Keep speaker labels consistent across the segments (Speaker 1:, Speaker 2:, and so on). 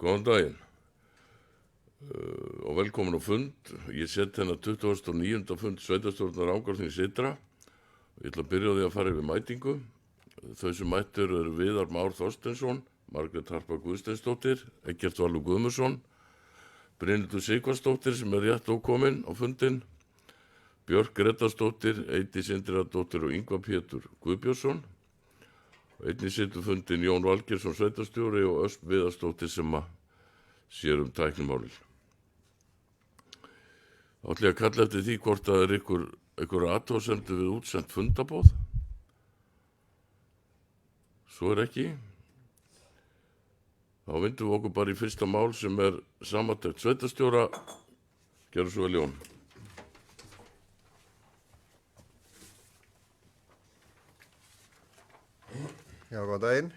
Speaker 1: Góðan daginn og velkomin á fund. Ég set hérna 29. fund sveitarstjórnar Rangárþings ytra. Ég ætla að byrja á því að fara yfir mætingu. Þau sem mættir eru Viðar Már Þorsteinsson, Margrét Harpa Guðsteinsdóttir, Eggert Valur Guðmundsson, Brynhildur Sighvatsdóttir sem er rétt ókomin á fundinn, Björk Grétarsdóttir, Eydís Indriðadóttir og Ingvar Pétur Guðbjörnsson. Einnig situr fundinn Jón Valgeirsson sveitarstjóri og Ösp Viðarsdóttir sem sér tæknimálin. Þá ætla ég að kalla eftir því hvort það er einhver athugasemdir við útsent fundaboð. Svo er ekki. Þá vindum við okkur bara í fyrsta mál sem er samantekt sveitarstjóra. Gjörðu svo vel, Jón.
Speaker 2: Já, góðan daginn.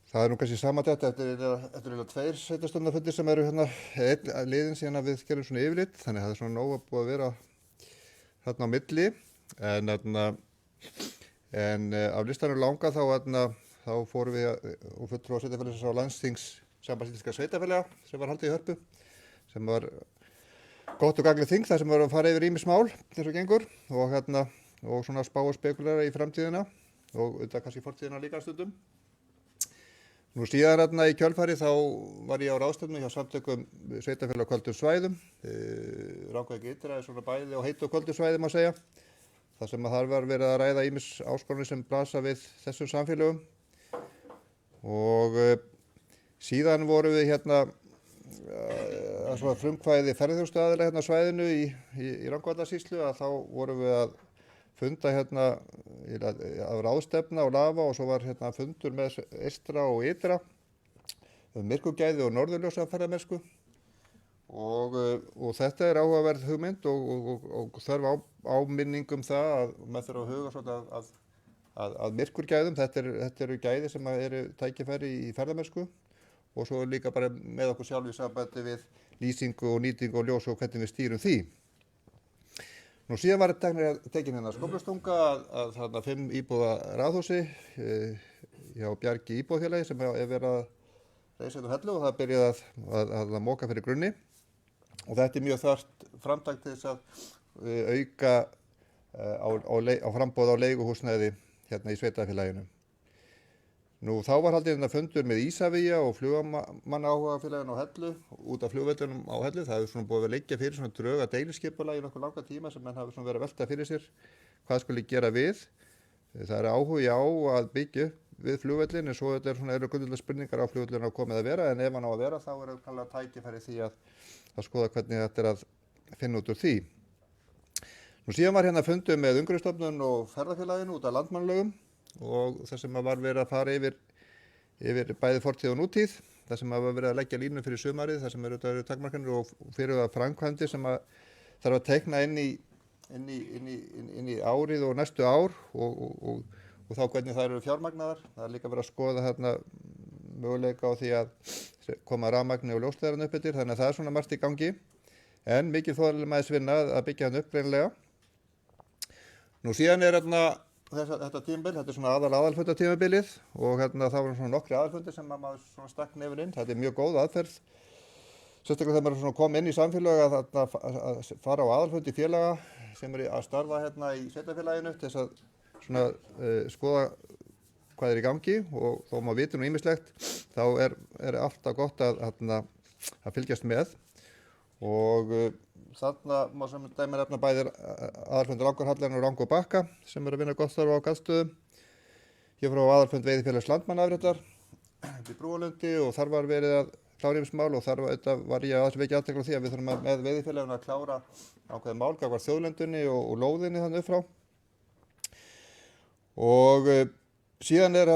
Speaker 2: Það er nú kannski samantekt eftir tveir sveitarstjórnarfundir sem eru hérna einn liðin síðan að við gerum svona yfirlit, þannig að það er svona nóg að búið að vera hérna á milli. En af listanum langa þá fórum við og fulltrúar sveitarfélagsins á landsþings Sambands íslenskra sveitarfélaga sem var haldið í Hörpu, sem var gott og gagnlegt þing þar sem við varum að fara yfir ýmis mál eins og gengur og svona spá og spekulara í framtíðina og auðvitað kannski fortíðina líka stundum. Nú síðan í kjölfari þá var ég á ráðstefnu hjá samtökum sveitarfélaga á köldum svæðum. Rangárþing ytra er svona bæði á heitu og köldum svæðum að segja. Það sem þar var verið að ræða ýmis áskoranir sem blasa við þessum samfélögum. Og síðan vorum við að frumkvæði ferðaþjónustuaðila hérna á svæðinu í Rangárvallasýslu að þá vorum við að funda af ráðstefna og lafa og svo var fundur með eystra og ytra myrkurgæði og norðurljósaferðamennsku og þetta er áhugaverð hugmynd og þarf áminningum það að maður þurfa að huga svona að myrkurgæðum, þetta eru gæði sem eru tækifæri í ferðamennsku og svo líka bara með okkur sjálf í sambandi við lýsingu og nýtingu og ljós og hvernig við stýrum því. Nú síðan var tekin hérna skóflustunga að þarna 5 íbúða raðhúsi hjá Bjargi íbúðafélagi sem er verið að reisa hellu og það byrjaði að moka fyrir grunni og þetta er mjög þarft framtak til þess að auka á framboð á leiguhúsnæði hérna í sveitarfélaginu. Nú þá var haldið fundur með Ísavía og flugamannaáhugafélaginu á Hellu út af flugvöllunum á Hellu. Það hefur svona búið að liggja fyrir svona drög að deiliskipulagi í nokkuð langa tíma sem menn hafa svona verið að velta fyrir sér hvað skuli gera við. Það er áhugi á að byggja við flugvöllin en svo eru grundvallar spurningar á flugvöllinu að komið að vera en ef hann á að vera þá er kannlega tækifæri því að skoða hvernig þetta er að finna út úr því. Nú síðan var hérna fundur með Umhverfisstofnun og ferðafélaginu út af landmannalögum og það sem var verið að fara yfir bæði fortíð og nútíð, það sem var verið að leggja línu fyrir sumarið, það sem eru takmarkanir og fyrir það framkvæmdir sem þarf að teikna inn í árið og næstu ár og þá hvernig það eru fjármagnaðar. Það er líka verið að skoða þarna möguleika á því að koma rafmagni og ljósleiðaran upp eftir, þannig að það er svona margt í gangi en mikil þolinmæðisvinna að byggja hann upp greinilega. Nú síðan er þetta tímabil, þetta er svona aðalfundatímabilið og það voru svona nokkri aðalfundir sem maður svona stakk nefinn inn. Þetta er mjög góð aðferð, sérstaklega þegar maður svona kom inn í samfélag að fara á aðalfundi félaga sem eru að starfa hérna í sveitarfélaginu til þess að svona skoða hvað er í gangi og þó maður vitur nú ýmislegt þá er alltaf gott að fylgjast með og þarna má sem dæmi nefna bæði aðalfundur Rangárhallarinn og Rangárbanka sem eru að vinna gott starf á Garðstöðum. Ég fór á aðalfund veiðifélags Landmannaafréttar í Brúalundi og þar var verið að klára ýmis mál og þar var ég að vekja athygli á því að við þurfum með veiðifélaginu að klára ákveðið mál gagnvart þjóðlendunni og lóðinni þannig upp frá. Og síðan er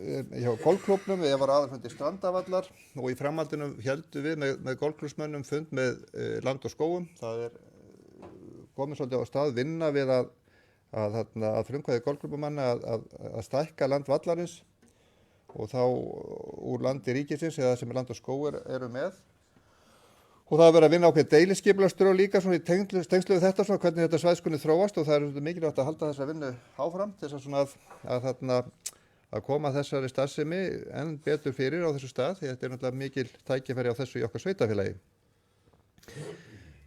Speaker 2: hjá golfklúbbnum, ég var aðalfundi Strandavallar og í framhaldinu héldum við með golfklúbbsmönnum fund með Land og skógum. Það er komið svolítið á stað vinna við að frumkvæði golfklúbbamanna að stækka land vallarins og þá úr landi ríkisins eða sem Land og skóg eru með. Og það er verið að vinna ákveð deiliskipulagsdrög líka svona í tengslu við þetta svona hvernig þetta svæð skuli þróast og það er mikilvægt að halda þessa vinnu áfram til þess að að koma þessari starfsemi enn betur fyrir á þessu stað því þetta er náttúrulega mikil tækifæri á þessu í okkar sveitafélagi.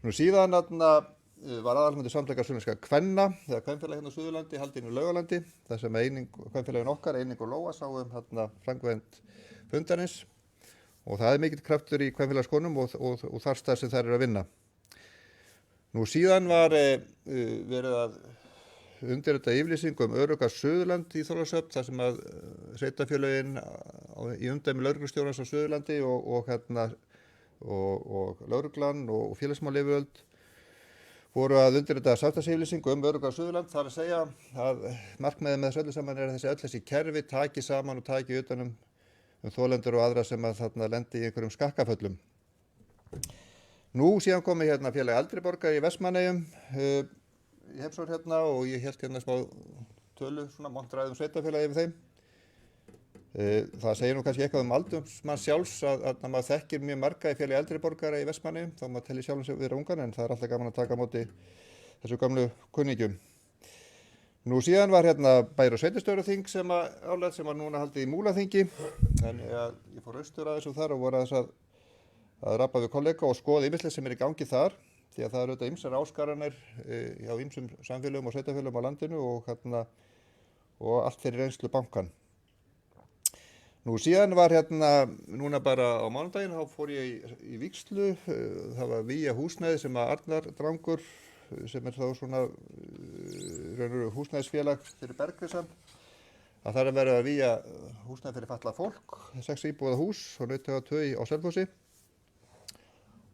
Speaker 2: Nú síðan var aðalfundur samtaka sunnlenskra kvenna eða kvenfélagi hérna á Suðurlandi haldinn í Laugalandi þar sem kvenfélagin okkar, Eining og Lóa, sáum framkvæmd fundarins og það er mikill kraftur í kvenfélagskonum og þar stað sem þær eru að vinna. Nú síðan var verið að undirrita yfirlýsingu örugga Suðurland í Þorlákshöfn þar sem að sveitarfélögin í umdæmi lögreglustjórans á Suðurlandi og lögreglan og félagsmálayfirvöld voru að undirrita samstarfsyfirlýsingu örugga Suðurland. Það er að segja að markmiðið með þessu öllu saman er að þessi kerfi taki saman og taki utan þolendur og aðra sem að lendi í einhverjum skakkaföllum. Nú síðan komi félagi eldri borgara í Vestmannaeyjum í heimsókn og ég hélt smá tölu, montræðum sveitafélagi yfir þeim. Það segir nú kannski eitthvað aldursmann sjálfs að maður þekkir mjög marga í félagi eldri borgara í Vestmannaeyjum, þá maður telli sjálfum sig vera ungan en það er alltaf gaman að taka á móti þessu gamlu kunningjum. Nú síðan var bæjar- og sveitarstjóraþing sem var núna haldið í Múlaþingi, þannig að ég fór austur aðeins þar og voru aðeins að rabba við kollega og skoða ýmislegt sem er í gangi þar. Því að það eru auðvitað ýmsar áskoranir hjá ýmsum samfélögum og sveitarfélögum á landinu og allt fyrir reynslu bankan. Nú síðan var núna bara á mánudaginn, þá fór ég í vígslu, það var Vía húsnæði sem að Arnar Drangur, sem er þá húsnæðisfélag fyrir Bergrisan, að það er verið að víja húsnæði fyrir fatlað fólk, 6 íbúða hús og Nautagata 2 á Selfossi.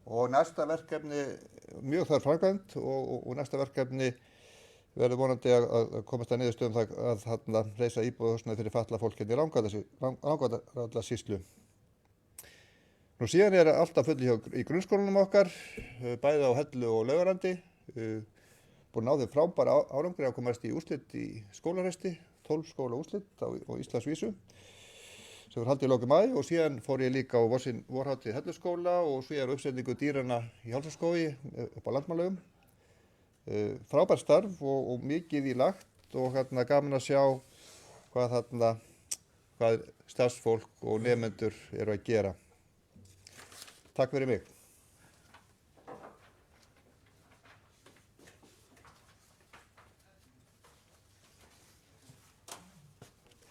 Speaker 2: Og næsta verkefni, mjög þarf framkvæmd og næsta verkefni verður vonandi að komast að niðurstöðum að reisa íbúðarhúsnæði fyrir fatlað fólk í Rangárvallasýslu. Nú síðan er alltaf fulli í grunnskólanum okkar, bæði á Hellu og Laugarandi, búin að ná þeim frábæra árangri að komast í úrslit í skólarhesti, 12 skóla úrslit á Íslandsvísu, sem var haldið í lok maí og síðan fór ég líka á vorhátíð Helluskóla og síðan uppsetningu dýranna í Hálsaskógi upp á Landmannalaugum. Frábært starf og mikið í lagt og gaman að sjá hvað starfsfólk og nemendur eru að gera. Takk fyrir mig.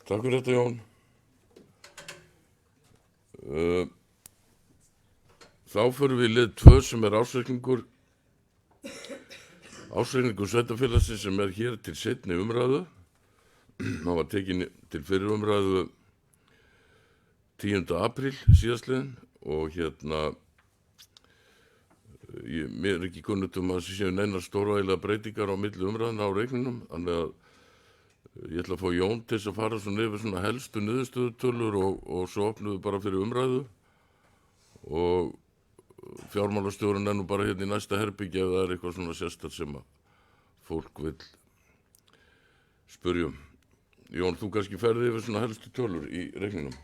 Speaker 1: Takk fyrir þetta, Jón. Þá förum við í lið 2 sem er ársreikningur sveitafélagsins sem er hér til seinni umræðu. Hann var tekinn til fyrir umræðu 10. apríl síðastliðinn og mér er ekki kunnugt að það séu neinar stórvægilegar breytingar á milli umræðuna á reikningnum, þannig að ég ætla að fá Jón til að fara yfir helstu niðurstöðutölur og svo opnum við bara fyrir umræðu og fjármálastjórinn er nú bara í næsta herbergi ef það er eitthvað sérstakt sem að fólk vill spyrja um. Jón, þú kannski ferði yfir helstu tölur í reikningnum.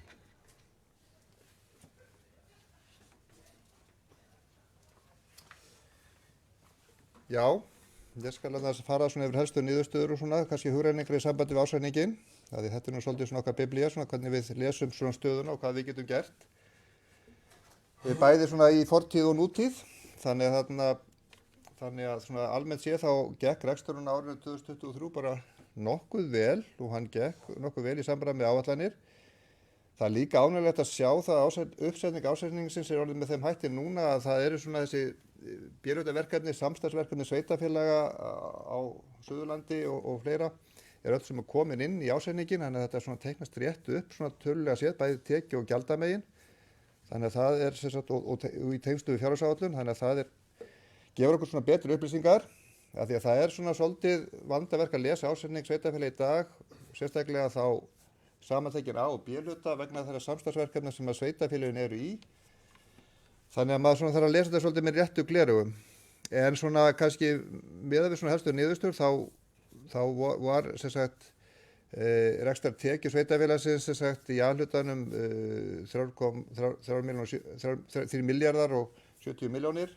Speaker 2: Já, ég skal að fara yfir helstu niðurstöður og kannski hugrenningar í sambandi við ársreikninginn. Þetta er nú svolítið okkar biblía, hvernig við lesum stöðuna og hvað við getum gert. Við bæði í fortíð og nútíð, þannig að almennt séð þá gekk reksturinn á árinu 2023 bara nokkuð vel og hann gekk nokkuð vel í samræmi með áætlanir. Það er líka ánægjulegt að sjá það að uppsetning ársreikningsins er orðið með þeim hætti núna að það eru þessi bérhjótaverkefni, samstarfsverkefni sveitafélaga á Suðurlandi og fleira er öll sem er komin inn í ársreikninginn, þannig að þetta teiknast rétt upp tölulega séð, bæði tekju- og gjaldamegin. Þannig að það er og í tengstu við fjárhagsáætlun, þannig að það gefur okkur betri upplýsingar, af því að það er svolítið vandaverk að lesa ársreikning sveitafélaga í dag, sérstaklega þá samantekin A- og B-hluta vegna þeirra samstarfsverkefna sem að sveitafélögin eru í. Þannig að maður þarf að lesa þetta svolítið með réttu gleraugum. En kannski miðað við helstu niðurstöður þá var rekstrartekjur sveitafélagsins í A-hlutanum 3 milljarðar og 70 milljónir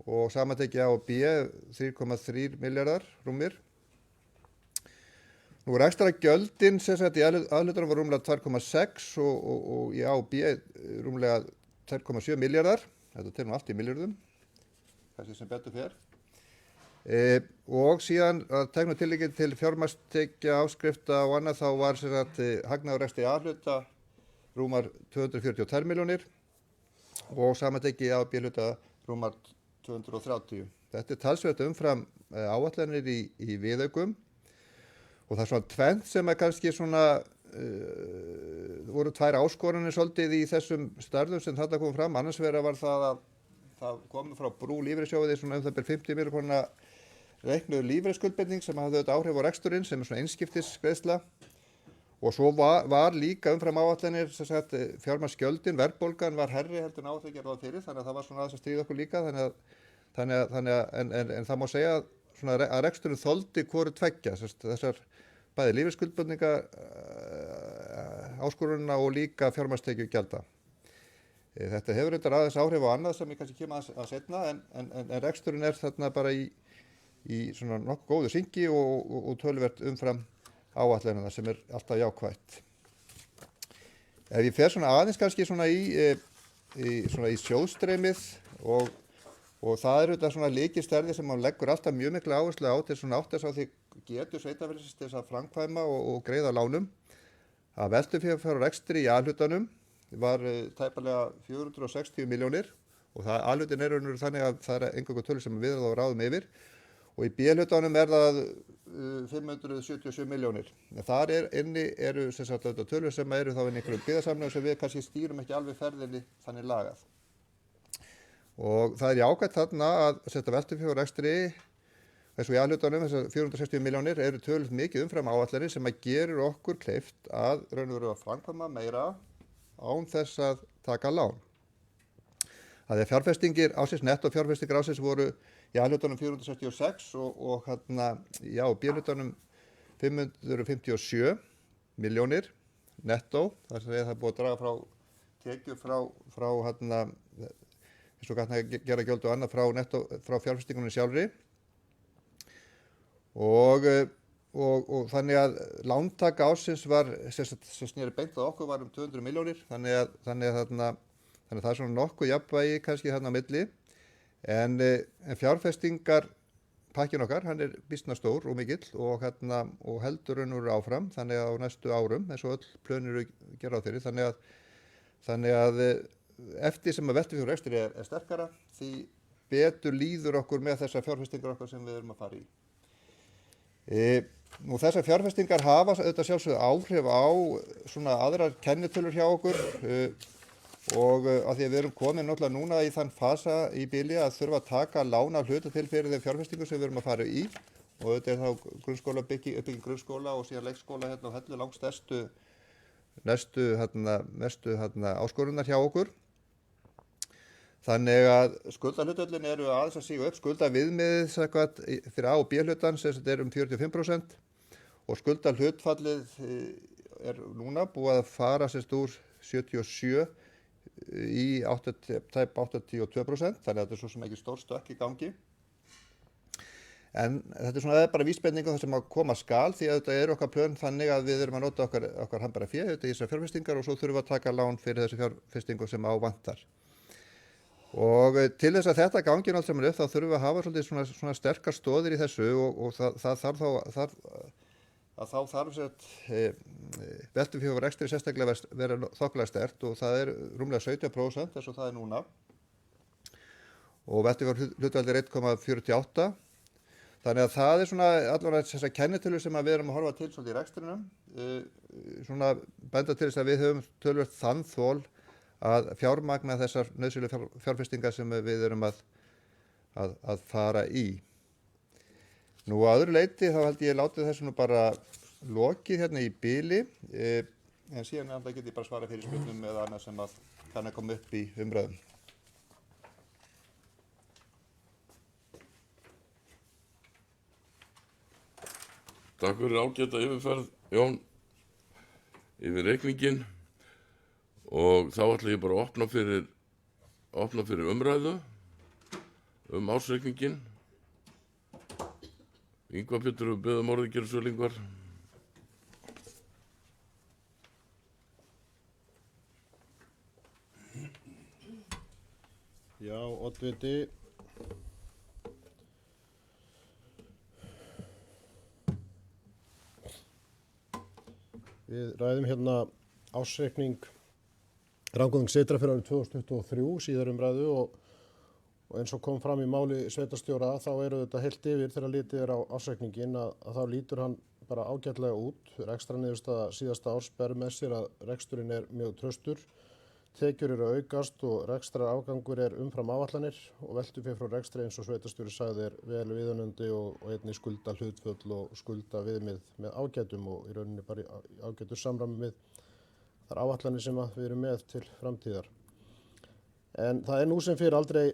Speaker 2: og samantekið A og B 3,3 milljarðar rúmir. Nú ekstra gjöldin sem sagt í aðhlutunum var rúmlega 2,6 og í A og B rúmlega 2,7 milljarðar. Þetta telur nú allt í milljörðum, kannski sem betur fer. Og síðan að teknu tilliti til fjármagnstekja, áskrifta og annað þá var sem sagt hagnaður rekstri A-hluta rúmar 242 milljónir og samantekki í A og B-hluta rúmar 230. Þetta talsvert umfram áætlanir í viðaukum. Og það er svona tvennt sem kannski svona, voru tvær áskoranir svolítið í þessum starfum sem þetta kom fram. Annars vegar var það að það kom frá Brú lífeyrissjóði svona það byrð 50 milljóna króna reiknuð lífeyrisskuldbinding sem hafði auðvitað áhrif á reksturinn sem svona einskiptisgreiðsla. Og svo var líka umfram áætlanir sem sagt fjármagnsgjöldin, verðbólgan var herri heldur en áætlanir gerði það fyrir þannig að það var svona aðeins að stríða okkur líka en það má segja svona að reksturinn þoldi hvoru tveggja þessar bæði lífeyrisskuldbindinga áskorunina og líka fjármagnstekju gjalda. Þetta hefur auðvitað aðeins áhrif á annað sem ég kannski kem að seinna en reksturinn þarna bara í svona nokkuð góðu syngi og töluvert umfram áætlanina sem alltaf jákvætt. Ef ég fer svona aðeins kannski svona í sjóðstreymið og það auðvitað svona lykilstærðir sem hann leggur alltaf mjög mikla áherslu á til svona áttast á því getur sveitarfélagsins til þess að framkvæma og greiða lánum. Að veltufé fyrir rekstri í A-hlutanum var tæpalega 460 milljónir og það A-hlutin þannig að það eingöngu tölur sem við þá ráðum yfir og í B-hlutanum það 577 milljónir. En þar inni eru sem sagt tölur sem eru þá inn í einhverjum byggðasamlegum sem við kannski stýrum ekki alveg ferðinni þannig lagað. Og það jákvætt þarna að setja veltufé fyrir rekstri eins og í A-hlutanum þessar 460 milljónir eru töluvert mikið umfram áætlanir sem að gerir okkur kleift að raun og veru að framkvæma meira án þess að taka lán. Það fjárfestingir ársins, netto fjárfestingir ársins voru í A-hlutanum 466 og B-hlutanum 557 milljónir netto. Það er búið að draga frá tekjur frá eins og gera gjöld og annað frá fjárfestingunum sjálfri. Og þannig að lántaka ársins var sem sneri beint að okkur var 200 milljónir þannig að það er svona nokkuð jafnvægi kannski þarna á milli en fjárfestingar pakkin okkar hann býsna stór og mikill og heldur raunur áfram þannig að á næstu árum eins og öll plön eru gera á þeirri þannig að eftir sem að veltufé fyrir rekstri er sterkara því betur líður okkur með þessar fjárfestingar okkar sem við erum að fara í. Nú þessar fjárfestingar hafa auðvitað sjálfsögðu áhrif á svona aðrar kennitölur hjá okkur og af því að við erum komin náttúrulega núna í þann fasa í bili að þurfa að taka lána hluta til fyrir þeim fjárfestingu sem við erum að fara í og auðvitað þá grunnskóla uppbygging grunnskóla og síðan leikskóla á Hellu langstærstu mestu áskorunar hjá okkur. Þannig að skuldahlutföllin eru aðeins að síga upp, skuldaviðmiðið fyrir A og B hlutan sem er 45% og skuldahlutfallið er núna búið að fara úr 77 í tæp 82%, þannig að þetta er svo sem ekki stór stökk í gangi. En þetta er bara vísbending á það sem að koma skal því að þetta okkar plön þannig að við erum að nota okkar handbæra fé í þessar fjárfestingar og svo þurfum við að taka lán fyrir þessi fjárfestingu sem á vantar. Og til þess að þetta gangi allt saman upp þá þurfum við að hafa svolítið svona sterkar stoðir í þessu og það þarf veltufé fyrir rekstri sérstaklega vera þokkalega sterkt og það er rúmlega 17% eins og það er núna og veltufé hlutfall er 1,48. Þannig að það er svona allavega þessar kennitölu sem við erum að horfa til svolítið í rekstrinum svona benda til þess að við höfum töluvert þann þol að fjármagna þessar nauðsynlegu fjárfestingar sem við erum að fara í. Nú að öðru leyti þá held ég látið þessu nú bara lokið hérna í bili en síðan get ég bara svara fyrir spurningum eða annað sem að kann að koma upp í umræðum.
Speaker 1: Takk fyrir ágæta yfirferð, Jón, yfir reikninginn. Og þá ætla ég bara að opna fyrir umræðu ársreikninginn. Ingvar Pétur, við beðum orðið gera svo lengur.
Speaker 3: Já, oddviti. Við ræðum hérna ársreikning Rangárþings Syðra fyrir árið 2023, síðar ræðu og eins og kom fram í máli sveitarstjóra þá eru þetta heilt yfir þegar litið á ársreikningin að þá lítur hann bara ágætlega út. Rekstrarniðurstaða síðasta árs ber með sér að reksturinn mjög traustur. Tekjur eru að aukast og rekstrarafgangur umfram áætlanir og veltufé frá rekstri eins og sveitarstjóri sagði vel viðunandi og einnig skulda hlutföll og skulda viðmið með ágætum og í rauninni bara í ágætu samræmi við þær áætlanir sem við erum með til framtíðar. En það nú sem fyrir aldrei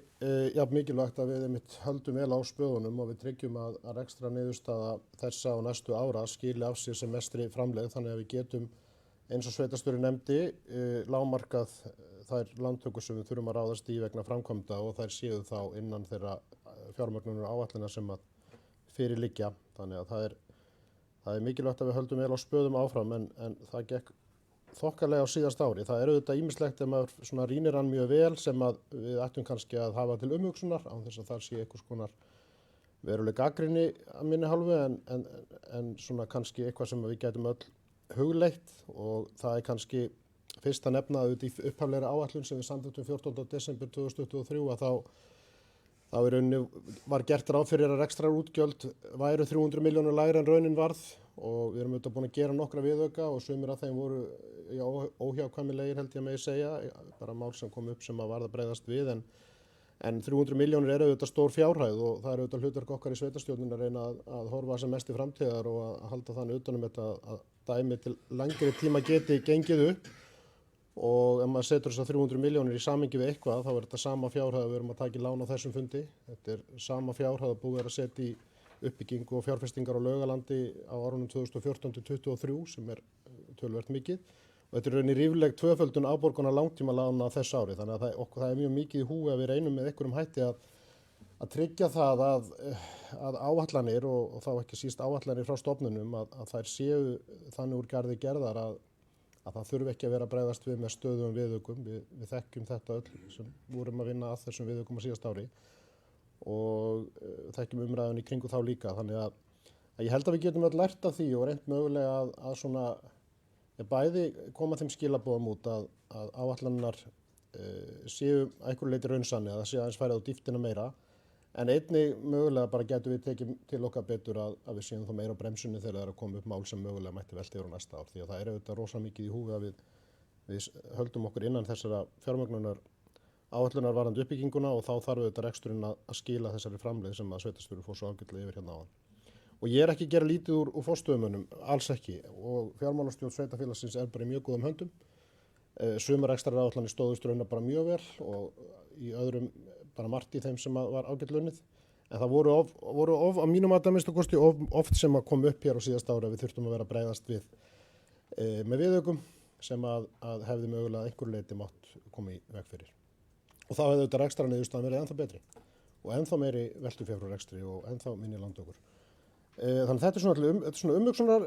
Speaker 3: jafn mikilvægt að við höldum vel á spöðunum og við tryggjum að rekstrarniðurstaða þessa og næstu ára skili af sér sem mestri framlegð þannig að við getum eins og sveitarstjóri nefndi lágmarkað þær lántökur sem við þurfum að ráðast í vegna framkvæmda og þær séu þá innan þeirra fjármögnunar áætlana sem að fyrir liggja. Þannig að það er mikilvægt að við höldum vel á spöðum áfram en það gekk þokkalega á síðasta ári. Það auðvitað ýmislegt ef maður svona rýnir hann mjög vel sem að við ættum kannski að hafa til umhugsunar án þess að þar sé einhvers konar veruleg gagnrýni að minni hálfu en svona kannski eitthvað sem við gætum öll hugleitt og það kannski fyrst að nefna í upphaflegri áætlun sem við samþykktum 14. desember 2023 að þá í rauninni var gert ráð fyrir að rekstrarútgjöld væru 300 milljónir lægri en raunin varð og við erum auðvitað búin að gera nokkra viðauka og sumir af þeim voru óhjákvæmilegir held ég megi segja, bara mál sem kom upp sem að varð að bregðast við en 300 milljónir auðvitað stór fjárhæð og það auðvitað hlutverk okkar í sveitarstjórninni að reyna að horfa sem mest í framtíðar og að halda þannig utan þetta að dæmi til lengri tíma geti gengið upp og ef maður setur þessar 300 milljónir í samhengi við eitthvað þá þetta sama fjárhæð við erum að taka í lán á þessum fundi. Þetta sama fjárhæð að búið að setja í uppbyggingu og fjárfestingar á Laugalandi á árunum 2014 til 2023 sem töluvert mikið og þetta rauninni rífleg tvöföldun afborgunar langtímalána þess ári þannig að það mjög mikið í húi að við reynum með einhverjum hætti að tryggja það að áætlanir og þá ekki síst áætlanir frá stofnunum að þær séu þannig úr garði gerðar að það þurfi ekki að vera að bregðast við með stöðugum viðaukum. Við þekkjum þetta öll sem vorum að vinna að þessum viðaukum á síðast ári og þekkjum umræðun í kringu þá líka þannig að ég held að við getum öll lært af því og reynt mögulega að svona bæði koma þeim skilaboðum út að áætlanirnar séu að einhverju leyti raunsanni að það séu aðeins færið á dýptina meira en einnig mögulega bara getum við tekið til okkar betur að við séum þá meira á bremsunni þegar það er að koma upp mál sem mögulega mætti velta yfir á næsta ár því að það auðvitað rosa mikið í húfi að við höldum okkur innan þessara fjármögnunar áætlunar varðandi uppbygginguna og þá þarf auðvitað reksturinn að skila þessari framleið sem að sveitarstjóri fór svo ágætlega yfir hérna áðan. Og ég ekki að gera lítið úr forstöðumönnum, alls ekki og fjármálastjórn sveitarfélagsins bara í mjög góðum höndum. Sumar rekstraráætlanir stóðust raunar bara mjög vel og í öðrum bara margt í þeim sem var ágætlega unnið. En það voru að mínum að minnsta kosti oft sem að kom upp hér á síðasta ári að við þurftum að vera að bregðast við með viðaukum sem að hefði mögulega einhverju leyti mátt koma í veg fyrir. Og þá hefði auðvitað rekstrarniðurstaðan verið ennþá betri og ennþá meiri veltufé frá rekstri og ennþá minni lántökur. Þannig þetta er svona umhugsunar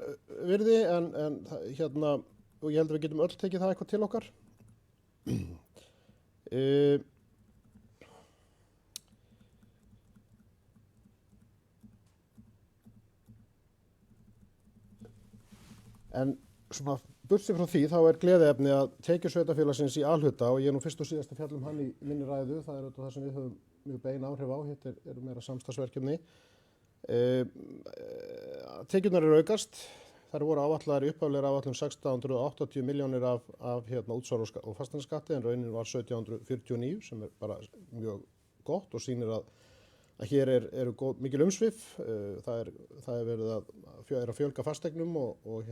Speaker 3: virði en hérna og ég held að við getum öll tekið það eitthvað til okkar. En svona burtséð frá því þá gleðiefni að tekjur sveitarfélagsins í A-hluta og ég nú fyrst og síðast að fjalla hann í minni ræðu, það auðvitað það sem við höfum mjög bein áhrif á, þetta eru meira samstarfsverkefni. Tekjurnar eru aukast, þær voru áætlaðar í upphaflegri áætlun 1680 milljónir af útsvar og fasteignaskatti en raunin var 1749 sem bara mjög gott og sýnir að hér eru mikil umsvif, það verið að fjölga fasteignum og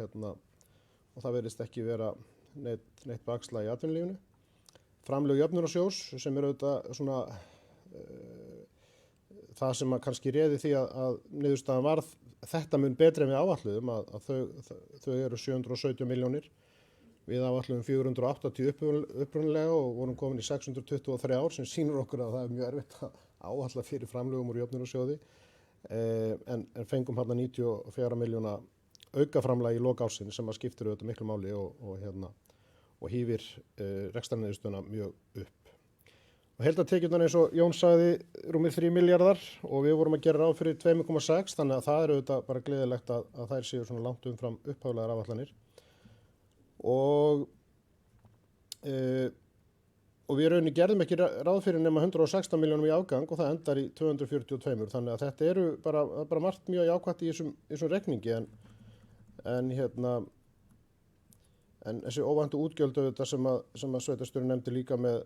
Speaker 3: það verðist ekki vera neitt bakslag í atvinnulífinu. Framlög jöfnunarsjóðs sem auðvitað svona það sem kannski réði því að niðurstaðan varð þetta mun betri en við áætluðum að þau eru 717 milljónir. Við áætluðum 480 upprunalega og vorum komin í 623 sem sýnir okkur að það er mjög erfitt að áætla fyrir framlögum úr jöfnunarsjóði en fengum hérna 94 miljóna aukaframlag í lok ársins sem að skiptir auðvitað miklu máli og hífir rekstrarniðurstöðuna mjög upp. Og heildartekjurnar eins og Jón sagði rúmir 3 milljarðar og við vorum að gera ráð fyrir 2,6 þannig að það er auðvitað bara gleðilegt að þær séu svona langt umfram upphaflegar áætlanir. Og við rauninni gerðum ekki ráð fyrir nema 116 milljónum í afgang og það endar í 242 þannig að þetta eru bara margt mjög jákvætt í þessum reikningi en þessi óvæntu útgjöld auðvitað sem að sveitarstjórinn nefndi líka með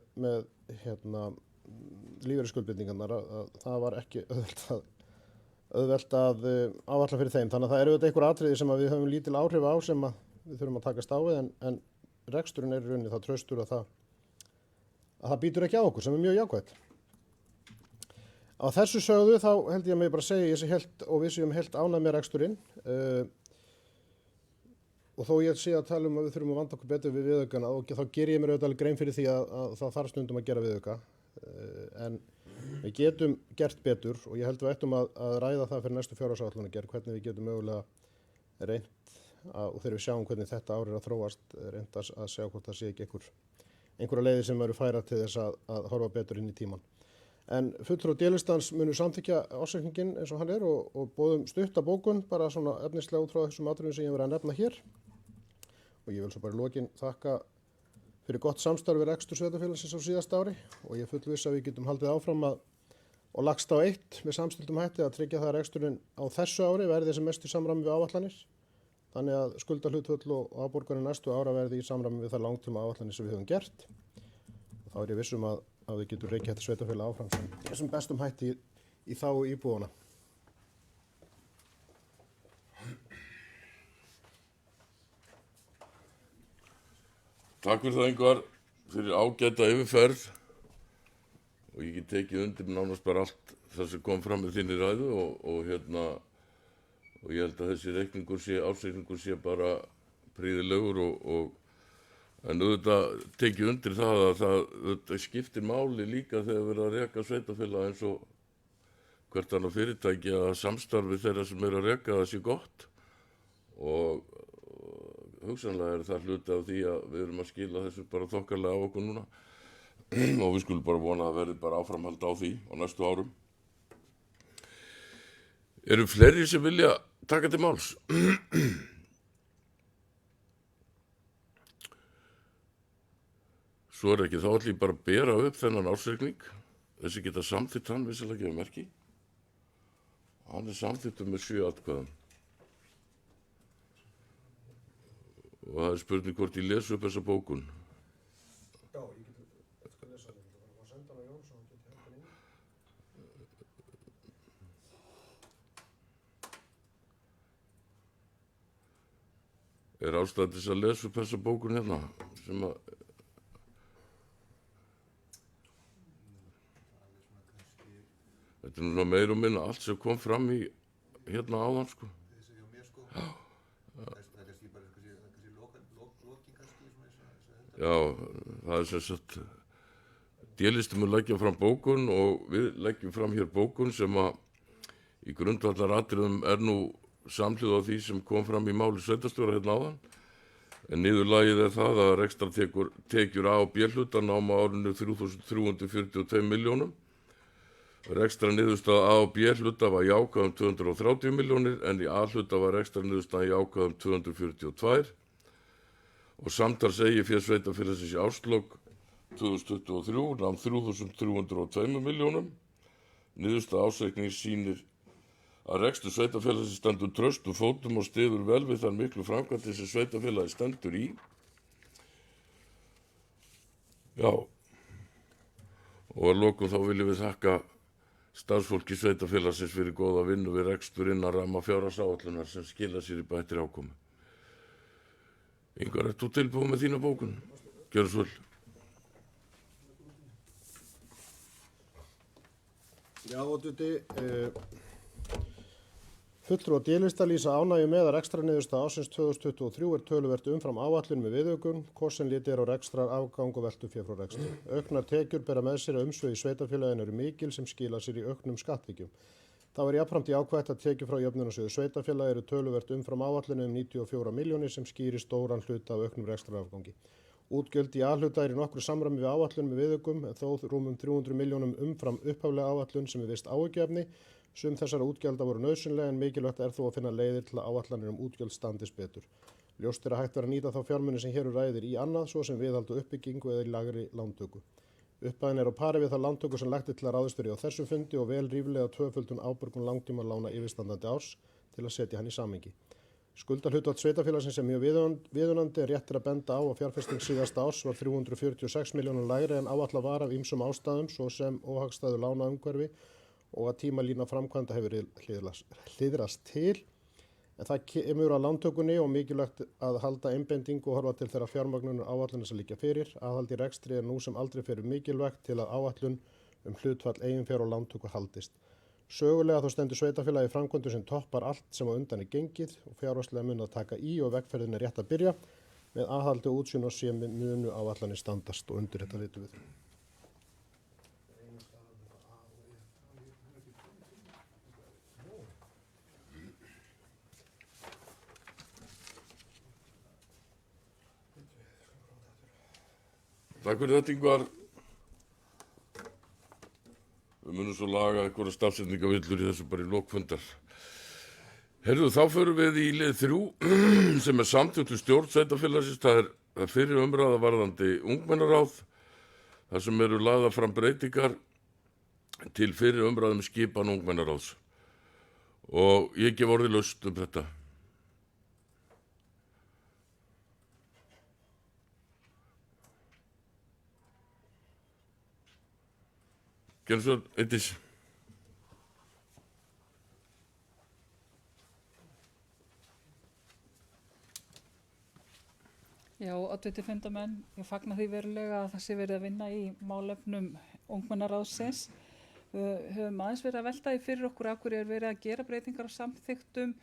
Speaker 3: lífeyrisskuldbindingarnar að það var ekki auðvelt að áætla fyrir þeim. Þannig að það eru auðvitað einhver atriði sem að við höfum lítil áhrif á sem að við þurfum að takast á við en reksturinn er í rauninni það traustur að það býtur ekki á okkur sem er mjög jákvætt. Á þessu sögðu þá held ég að mig bara segja ég sé helt og við séum helt ánægð með reksturinn. Og þó ég sé að tala að við þurfum að vanda okkur betur við viðaukana og þá ger ég mér auðvitað alveg grein fyrir því að það þarf stundum að gera viðauka. En við getum gert betur og ég held við ættum að ræða það fyrir næstu fjárhagsáætlanagerð hvernig við getum mögulega reynt og þegar við sjáum hvernig þetta ár að þróast reynt að sjá hvort það sé ekki einhverja leiðir sem eru færa til þess að horfa betur inn í tíman. En fulltrúar D-listans munu samþykkja ársreikninginn eins og hann er og boðum stutta bókun bara svona efnislega út frá þessum atriðum sem ég verið að nefna hér. Og ég vil svo bara í lokin þakka fyrir gott samstarf við rekstur sveitarfélagsins á síðasta ári og ég fullviss að við getum haldið áfram og lagst á eitt með samstilltum hætti að tryggja það að reksturinn á þessu ári verði sem mest í samræmi við áætlanir. Þannig að skuldahlutföll og afborganir næstu ára verði í samræmi við það langtíma áætlanir sem við höfum gert. Og þá er ég vissum að við getum rekið þetta sveitarfélag áfram sem bestum hætti í þágu íbúana.
Speaker 1: Takk fyrir það Ingvar, fyrir ágæta yfirferð og ég get tekið undir nánast bara allt það sem kom fram með þinni ræðu og ég held að þessi ársreikningur sé bara prýðilegur en auðvitað tekið undir það að það skiptir máli líka þegar verið að reka sveitarfélag eins og hvert annað fyrirtæki að samstarfi þeirra sem eru að reka það sé gott og hugsanlega er það hluti af því að við erum að skila þessu bara þokkarlega á okkur núna og við skulum bara vona að verði bara áframhald á því á næstu árum. Eru fleiri sem vilja taka til máls? Svo er ekki þá ætlum ég bara að bera upp þennan ársreikning. Þessi geta samþykkt hann vissilega gefið merki. Hann er samþykktur með 7 atkvæðum. Og það er spurning hvort ég lesi upp þessa bókun.
Speaker 3: Já, ég get lesa þetta. Það var að senda hann á Jón svo hann geti hengt hann inn.
Speaker 1: Er ástæða til þess að lesa upp þessa bókun hérna sem að þetta er núna meira og minna allt sem kom fram í hérna áðan sko.
Speaker 2: Þessi hjá mér sko. Já. Það er kannski bara lokin kannski
Speaker 1: Já, það er sem sagt D-listin mun leggja fram bókun og við leggjum fram hér bókun sem að í grundvallaratriðum er nú samhljóð á því sem kom fram í máli sveitarstjóra hérna áðan. En niðurlagið er það að rekstrartekjur A og B-hluta náma á árinu 3.342 milljónum. Rekstrarniðurstaða A og B-hluta var jákvæð 230 milljónir en í A-hluta var rekstrarniðurstaða jákvæð 242 og samtals eigið fé sveitarfélagsins í árslok 2023 nam 3.302 milljónum. Niðurstaða ársreiknings sýnir að rekstur sveitarfélagsins stendur traustum fótum og styður vel við þær miklu framkvæmdir sem sveitarfélagið stendur í. Já, og að lokum þá viljum við þakka starfsfólki sveitarfélagsins fyrir góða vinnu við rekstur innan ramma fjárhagsáætlunar sem skila sér í bættri afkomu. Ingvar, ert þú tilbúið með þína bókun? Gjörðu svo vel.
Speaker 3: Já, Dutti, fulltrúar D-lista lýsa ánægju með að rekstrarniðurstaða ársins 2023 er töluvert umfram áætlun með viðaukun, hvort sem litið er á rekstrarafgang og veltufé frá rekstri. Auknar tekjur bera með sér að umsvif í sveitarfélaginu eru mikil sem skila sér í auknum skatttekjum. Þá er jafnframt jákvætt að tekjur frá jöfnunarsjóði sveitarfélaga eru töluvert umfram áætlun 94 milljónir sem skýrir stóran hluta af auknum rekstrarafgangi. Útgjöld í A-hluta í nokkru samræmi við áætlun með viðaukum en þó rúmum 300 milljónum umfram upphaflega áætlun sem er vist áhyggjuefni. Sum þessara útgjalda voru nauðsynlega en mikilvægt þó að finna leiðir til að áætlanir útgjöld standist betur. Ljóst að hægt verður að nýta þá fjármuni sem hér ræðir í annað svo sem viðhald og uppbyggingu eða í lagri lántöku. Upphæðin á pari við þá lántöku sem lagt til að ráðist verið á þessum fundi og vel ríflega tvöföldun afborgun langtímalána yfirstandandi árs til að setja hann í samhengi. Skuldahlutfall sveitarfélagsins er mjög viðunandi rétt að benda á að fjárfesting síðasta árs var 346 milljónum lægri en áætlað var af ýmsum ástæðum svo sem óhagstæðu lánaumhverfi og að tímalína framkvæmda hefur hliðrast til. En það kemur að lántökunni og mikilvægt að halda einbendingu og horfa til þeirra fjármögnunar áætlunar sem liggja fyrir. Aðhald í rekstri er nú sem aldrei fyrir mikilvægt til að áætlun hlutfall eiginfjár og lántöku haldist. Sögulega þá stendur sveitarfélagi framkvæmdu sem toppar allt sem á undan er gengið og fjárhagslega mun að taka í og vegferðin er rétt að byrja með aðhaldi og útsýn og sé munu áætlanir standast og undir þetta vitum við.
Speaker 1: Takk fyrir þetta, Ingvar. Við munum svo laga einhverja stafsetningavillur í þessu bara í lokfundar. Heyrðu, þá förum við í lið 3 sem er samþykkt við stjórn sveitarfélagsins. Það er fyrir umræða varðandi ungmennaráð, þar sem eru lagðar fram breytingar til fyrir umræðum skipan ungmennaráðs. Og ég gef orðið laust þetta. Gerðu svo, Eydís.
Speaker 4: Já, oddviti fundarmenn, ég fagna því verulega að það sé verið að vinna í málefnum ungmennaráðsins. Við höfum aðeins verið að velta því fyrir okkur af hverju er verið að gera breytingar á samþykktum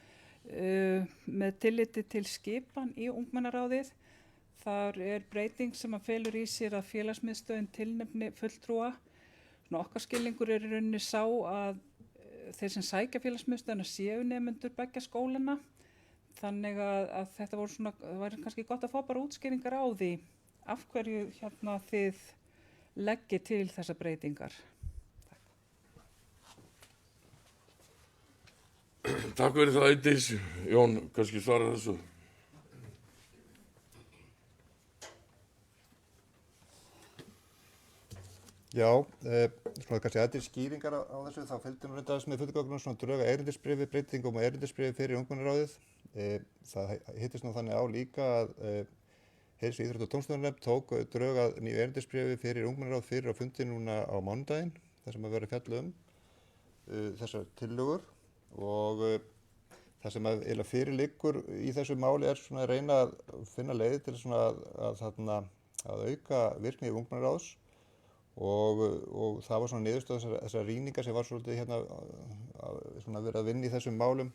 Speaker 4: með tilliti til skipan í ungmennaráðið. Þar er breyting sem að felur í sér að félagsmiðstöðin tilnefni fulltrúa. Okkar skilningur er í rauninni sá að þeir sem sækja félagsmiðstöðina séu nemendur beggja skólana. Þannig að þetta var kannski gott að fá bara útskýringar á því af hverju þið leggið til þessa breytingar.
Speaker 1: Takk fyrir það, Eydís. Jón, kannski svara þessu.
Speaker 2: Já, svona kannski aðeins skýringar á þessu, þá fylgdi nú reynda þess með fullgögnum svona drög að erindisbréfi, breytingum og erindisbréfi fyrir ungmennaráðið. Það hittist nú þannig á líka að Heilsu íþrótta- og tómstundunarnefnd tók drög að nýju erindisbréfi fyrir ungmennaráð fyrir á fundi núna á mánudaginn, þar sem að vera fjalla þessar tillögur og það sem að eiginlega fyrir liggur í þessu máli er svona að reyna að finna leiði til svona að auka virkni ungmennaráðs. Og það var svona niðurstöð þessar rýningar sem var svolítið svona verið að vinna í þessum málum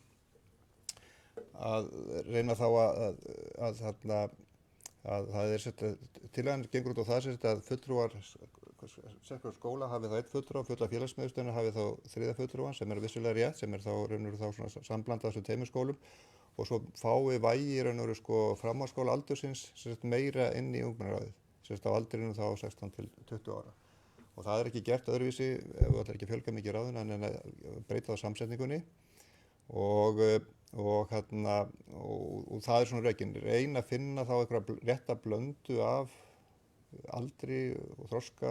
Speaker 2: að reyna þá að það er tillagan gengur út á það að fulltrúar sérhverjum skóla hafi þá einn fulltrúa, fulla félagsmiðstöðina hafi þá þriðja fulltrúan sem er vissulega rétt, sem er þá raunveru þá svona samblandað þessum tveimur skólum og svo fái vægi raunveru framhaldsskóla aldursins meira inn í ungmennaráðið, á aldrinum þá 16 til 20 ára. Og það er ekki gert öðruvísi ef við ætlum ekki að fjölga mikið ráðuna en að breyta á samsetningunni og það er svona rökin. Reyna að finna þá einhverja rétta blöndu af aldri og þroska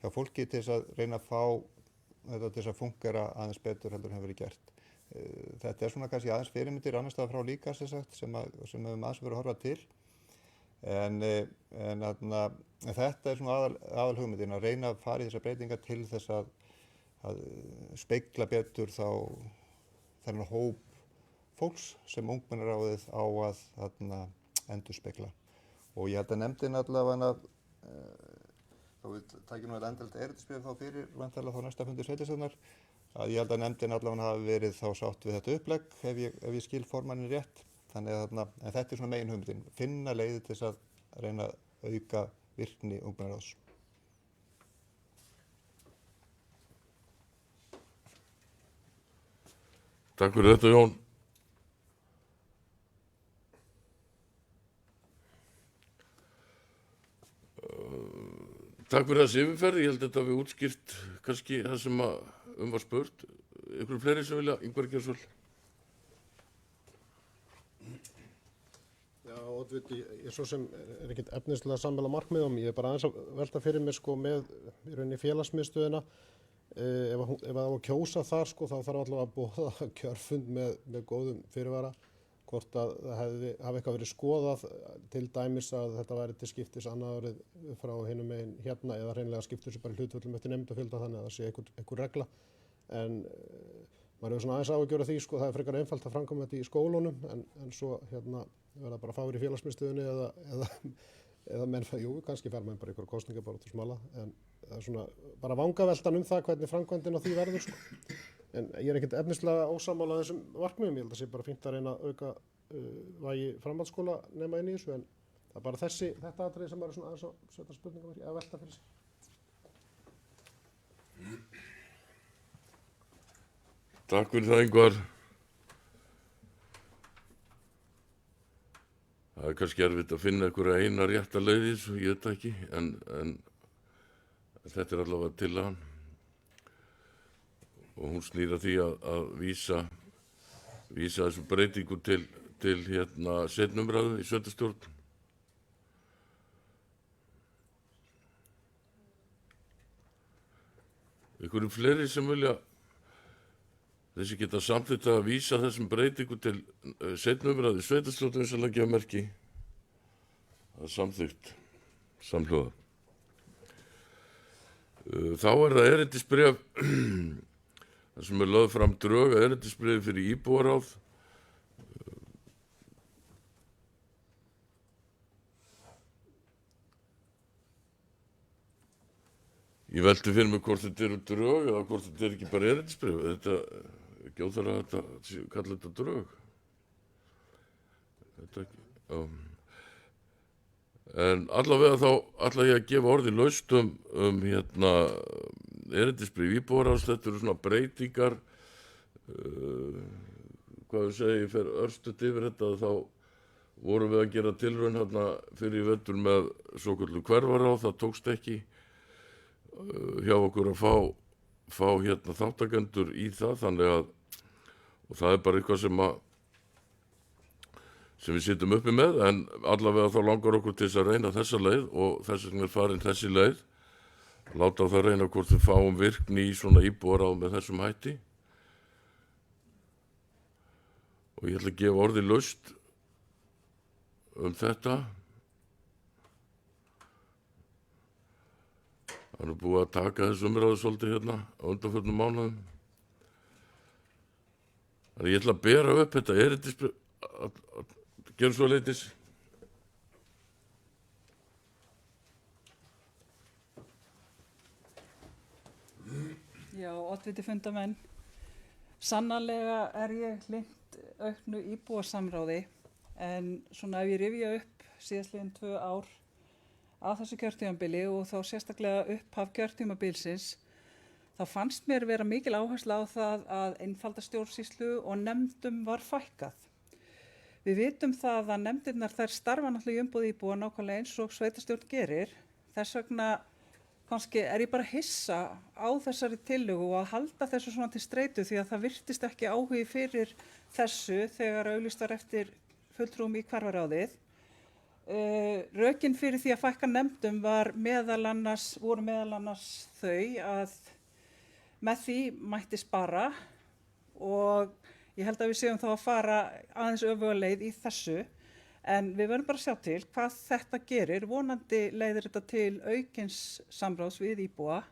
Speaker 2: hjá fólki til þess að reyna að fá þetta til þess að fungera aðeins betur heldur en hefur verið gert. Þetta er svona kannski aðeins fyrirmyndir annars staðar frá líka sem við höfum aðeins verið að horfa til. En þetta er svona aðal hugmyndin að reyna að fara í þessar breytingar til þess að spegla betur þá þennan hóp fólks sem ungmennaráðið á að endurspegla. Og ég held að nefndin allavega þá við tækjum nú endalegt erindisbréf þá fyrir væntanlega þá næsta fundi sveitarstjórnar að ég held að nefndin allavega hafi verið þá sátt við þetta upplegg ef ég skil formannin rétt. Þannig en þetta er svona megin hugmyndin, finna leiði til þess að reyna að auka virkni ungmennaráðs.
Speaker 1: Takk fyrir þetta, Jón. Takk fyrir þessi yfirferð, ég held að þetta við útskýrt kannski það sem að var spurt. Ykkur fleiri sem vilja, Ingvar Geirsvöld?
Speaker 3: Já, Oddviti, ég svo sem er ekkert efnislega sammála markmiðum, ég er bara aðeins að velta fyrir mér sko með í rauninni félagsmiðstöðina. Ef það á að kjósa þar sko, þá þarf allavega að boða kjörfund með góðum fyrirvara, hvort að það hafi eitthvað verið skoðað, til dæmis að þetta væri til skiptis annað árið frá hinum megin hérna, eða hreinlega skiptir sér bara í hlutföllum eftir nefndafjölda, þannig að það sé einhver regla. En maður hefur svona aðeins áhyggjur af því sko, það er frekar einfalt að framkvæma þetta í skólunum, en svo hérna verða bara fáir í félagsmiðstöðinni eða menn, kannski fer menn bara ykkur kosningar bara til smala, en það er svona bara vangaveltan það hvernig framkvæmdin á því verður sko. En ég er ekkert efnislega ósammála þessum markmiðum, ég held að sé bara fínt að reyna að auka vægi framhaldsskóla nema inn í þessu, en það er bara þetta atriði sem maður er svona aðeins að setja spurningar að velta fyrir sig.
Speaker 1: Takk fyrir það, Ingvar. Það er kannski erfitt að finna einhverja eina rétta leið í þessu, ég veit það ekki, en þetta er allavega tillagan. Og hún snýr að því að vísa þessu breytingu til hérna seinni umræðu í sveitarstjórn. Einhverjum fleiri sem vilja þessi geta samþykkt að vísa þessum breytingu til seinni umræðu í sveitarstjórn eins og leggja merki. Það er samþykkt samhljóða. Þá er það erindisbréf þar sem er lögð fram drög að erindisbréfi fyrir íbúaráð. Ég velti fyrir mig hvort þetta eru drög eða hvort þetta er ekki bara erindisbréf. Þetta ekki óþarf að þetta kalla þetta drög. Þetta ekki, já. En allavega þá ætla ég að gefa orði laust hérna erindisbréf íbúaráðs. Þetta eru svona breytingar, hvað ég segi, ég fer örstutt yfir þetta, þá vorum við að gera tilraun hérna fyrir vetur með svoköldu hverfaráð, það tókst ekki hjá okkur að fá hérna þáttakendur í það, þannig að, og það er bara eitthvað sem við sitjum uppi með, en allavega þá langar okkur til þess að reyna þessa leið og þess vegna er farin þessi leið. Láta á það reyna hvort við fáum virkni í svona íbúaráð með þessum hætti. Og ég ætla að gefa orði laust þetta. Það er búið að taka þessu umræðu svolítið hérna á undanförnum mánuðum. Þannig ég ætla að bera upp þetta erindisbréf, gerum svo leitis.
Speaker 4: Já, oddviti fundamenn. Sannarlega er ég hlynnt auknu íbúasamráði, en svona ef ég rifja upp síðastliðin 2 ár af þessu kjörtímabili og þá sérstaklega upphaf kjörtímabilsins, þá fannst mér vera mikil áhersla á það að einfalda stjórnsýslu og nefndum var fækkað. Við vitum það að nefndirnar þær starfa náttúrulega í umboði íbúa nákvæmlega eins og sveitarstjórn gerir. Þess vegna kannski er ég bara hissa á þessari tillögu og að halda þessu svona til streitu, því að það virtist ekki áhugi fyrir þessu þegar auglýst var eftir fulltrúum í hverfaráðið. Rökin fyrir því að fækka nefndum voru meðal annars þau að með því mætti spara, og ég held að við séum þá að fara aðeins öfuga leið í þessu, en við verðum bara að sjá til hvað þetta gerir. Vonandi leiðir þetta til aukins samráðs við íbúa,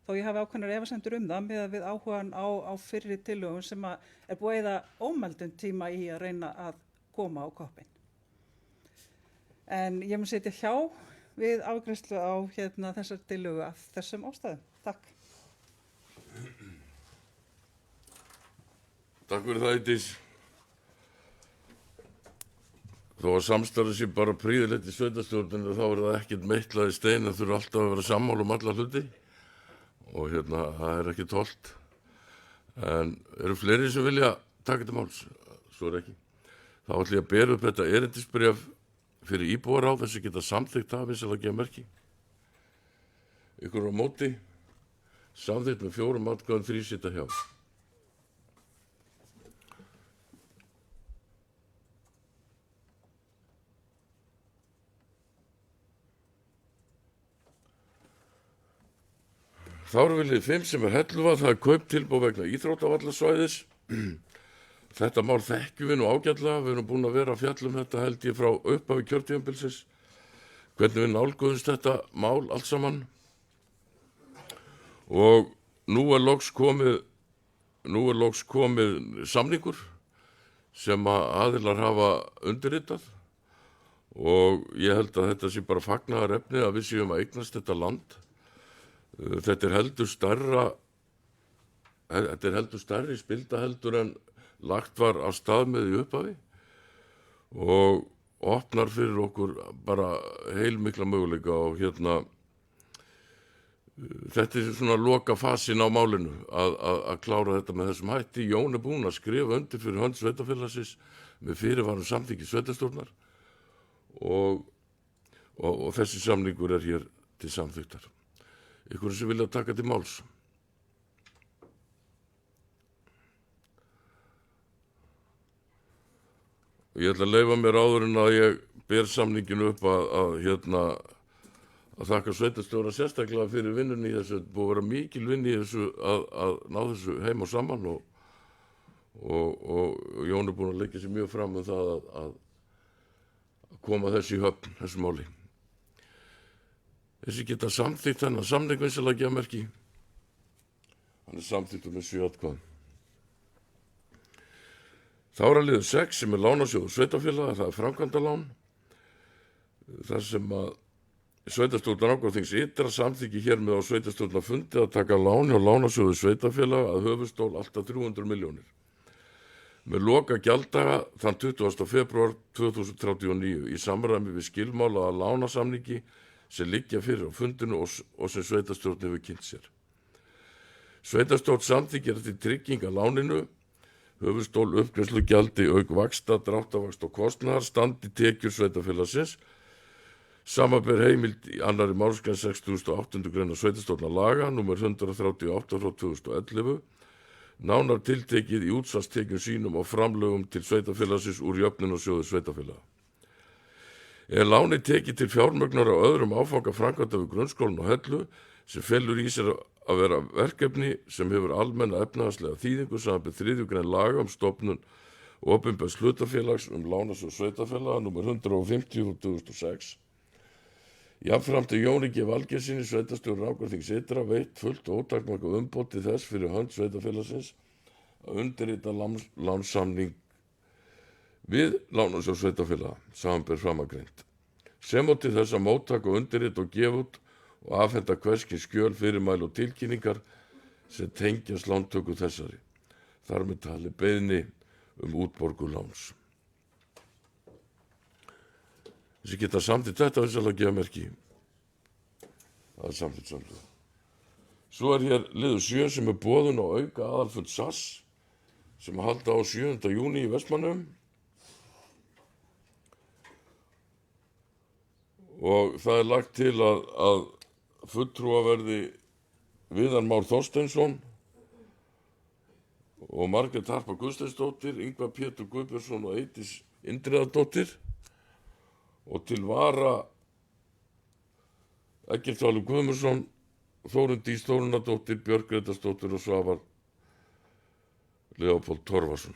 Speaker 4: þó ég hafi ákveðnar efasemdir það með við áhugan á fyrri tillögum sem er búið að eyða ómældum tíma í að reyna að koma á koppinn. En ég mun setja hjá við afgreiðslu á þessar tillögu af þessum ástæðum. Takk.
Speaker 1: Takk fyrir það, Eydís. Þó að samstarfið sé bara prýðilegt í sveitarstjórninu, þá er það ekkert meitlað í stein, það þurfa alltaf að vera sammála alla hluti og það er ekki hollt. En eru fleiri sem vilja taka þetta máls? Svo er ekki. Þá ætla ég að bera upp þetta erindisbréf fyrir íbúaráð, þessi geta samþykkt það, vinsamlega að gefa merki. Ykkur á móti, samþykkt með 4 atkvæðum, 3 sitja hjá. Þá eru viljið 5 sem Helluvað, það kauptilboð vegna íþróttavallarsvæðis. Þetta mál þekkjum við nú ágætlega, við erum búin að vera að fjalla um þetta held ég frá upphafi kjörtímabilsins, hvernig við nálguðumst þetta mál allt saman. Og nú er loks komið samningur sem að aðilar hafa undirritað og ég held að þetta sé bara fagnaðarefni að við séum að eignast þetta land. Þetta er heldur stærri spilda heldur en lagt var af stað með í upphafi og opnar fyrir okkur bara heilmikla möguleika og þetta er svona loka fasin á málinu að klára þetta með þessum hætti. Jón er búinn að skrifa undir fyrir hönd sveitarfélagsins með fyrirvarum samþykki sveitarstjórnar og þessi samningur er hér til samþykktar. Ykkur sem vilja taka til máls. Ég ætla að leyfa mér áður en að ég ber samninginu upp að þakka sveitarstjóra sérstaklega fyrir vinnunni í þessu. Búið að vera mikil vinn í þessu að ná þessu heim og saman og Jón er búinn að leggja sér mjög fram um það að koma þessu í höfn, þessu máli. Þessi geta samþykkt þennan samning vinsamlega gefa merki. Hann er samþykktur með 7 atkvæðum. Þá er að liður 6 sem er lánasjóður sveitarfélaga, það er framkvæmdalán. þar sem að sveitarstjórn Rangárþings ytra samþykki hér með á sveitarstjórnarfundi að taka lán hjá lánasjóði sveitarfélaga að höfuðstól alltaf 300 milljónir. Með loka gjalddaga þann 20. febrúar 2039 í samræmi við skilmála að lánasamningi sem liggja fyrir á fundinu og sem sveitarstjórn hefur kynnt sér. Sveitarstjórn samþykkir til trygginga láninu, höfuðstól uppgreiðslugjaldi auk vaxta, dráttarvaxta og kostnaðar standi tekjur sveitarfélagsins, samanber heimild í annarri málsgrein 68. grein sveitarstjórnarlaga nr. 138 frá 2011, nánar tiltekið í útsvarstekjum sínum og framlögum til sveitarfélagsins úr jöfnunarsjóði sveitarfélaga. Er láni tekið til fjármögnunar á öðrum áfanga framkvæmda við grunnskólann á Hellu sem felur í sér að vera verkefni sem hefur almenna efnahagslega þýðingu samanber 3. grein laga stofnun opinbers hlutafélags lánasjóð sveitarfélaga nr. 150/2006. Jafnframt Jóni G. Valgeirssyni sveitarstjóri Rangárþings ytra veitt fullt og ótakmarkað umboð til þess fyrir hönd sveitarfélagsins að undirrita lánssamning við lánasjóð sveitarfélaga, samanber framangreint, sem og til þess að móttaka og undirrita og gefa út og afhenda hvers kyns skjöl, fyrirmæli og tilkynningar sem tengjast lántöku þessari, þar með talið beiðni útborgun láns. Þessi geta samþykkt þetta þess að gefa merki. Það er samþykkt samlega. Svo er hér liður 7 sem er boðun á auka aðalfund SAS sem halda á 7. júní í Vestmannum. Og það er lagt til að fulltrúa verði Viðar Már Þorsteinsson og Margrét Harpa Guðsteinsdóttir, Ingvar Pétur Guðbjörnsson og Eydís Indriðadóttir og til vara Eggert Valur Guðmundsson, Þórunn Dís Þórunardóttir, Björg Grétarsdóttir og Svavar Leópold Torfason.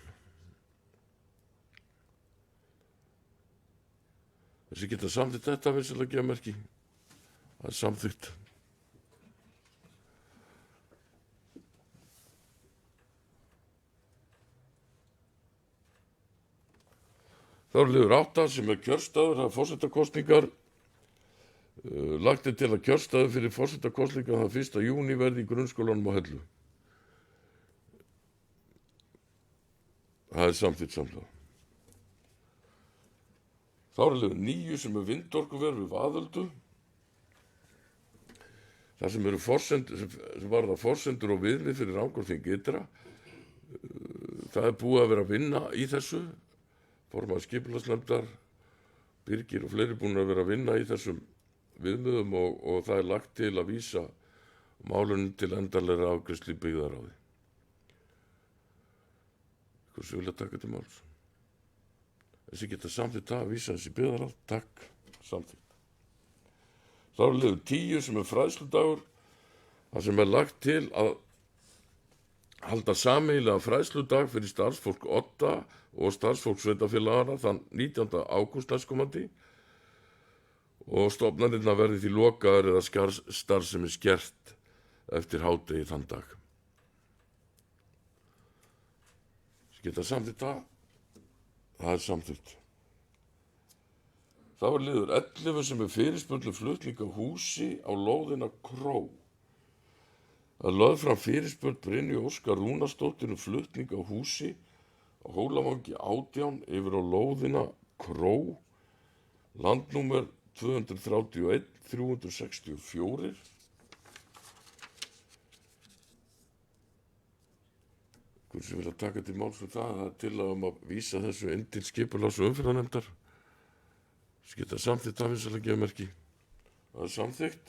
Speaker 1: Þessi geta samþykkt þetta vinsamlega gefa merki. Það er samþykkt. Þá er liður 8 sem er kjörstaður, það er forsetakosningar. Lagt til að kjörstaður fyrir forsetakosningar þann 1. júní verði í grunnskólanum á Hellu. Það er samþykkt samlega. Þá er liður 9 sem er vindorkuver við Vaðöldu. Það sem eru sem varða forsendur og viðmið fyrir Rangárþing ytra. Það er búið að vera að vinna í þessu. Formaður skipulagsnefndar, Birgir og fleiri búin að vera að vinna í þessum viðmiðum og það er lagt til að vísa málunum til endanlegri afgreiðslu í byggðaráði. Hversu vilja taka til máls? Þessi geta samþykkt að vísa þessi byggðaráð, takk, samþykkt. Þá er liður 10 sem er fræðsludagur, þar sem er lagt til að halda sameiginlega fræðsludag fyrir starfsfólk Odda og starfsfólk sveitarfélagana þann 19. ágúst næstkomandi og stofnanirnar verði því lokaðar eða starfsemi skert eftir hádegi þann dag. Þessi geta samþykkt það er samþykkt. Þá er liður 11 sem er fyrirspurn flutning á húsi á lóðina Kró. Það lögð fram fyrirspurn Brynju Óskar Rúnarsdóttir flutning á húsi á Hólavangi 18 yfir á lóðina Kró, landnúmer 231 364. Hversu vilja taka til máls fyrir það er tillaga að vísa þessu inn til skipulags- og umferðarnefndar. Þessi geta samþykkt það vinsalega gefa merki. Það er samþykkt.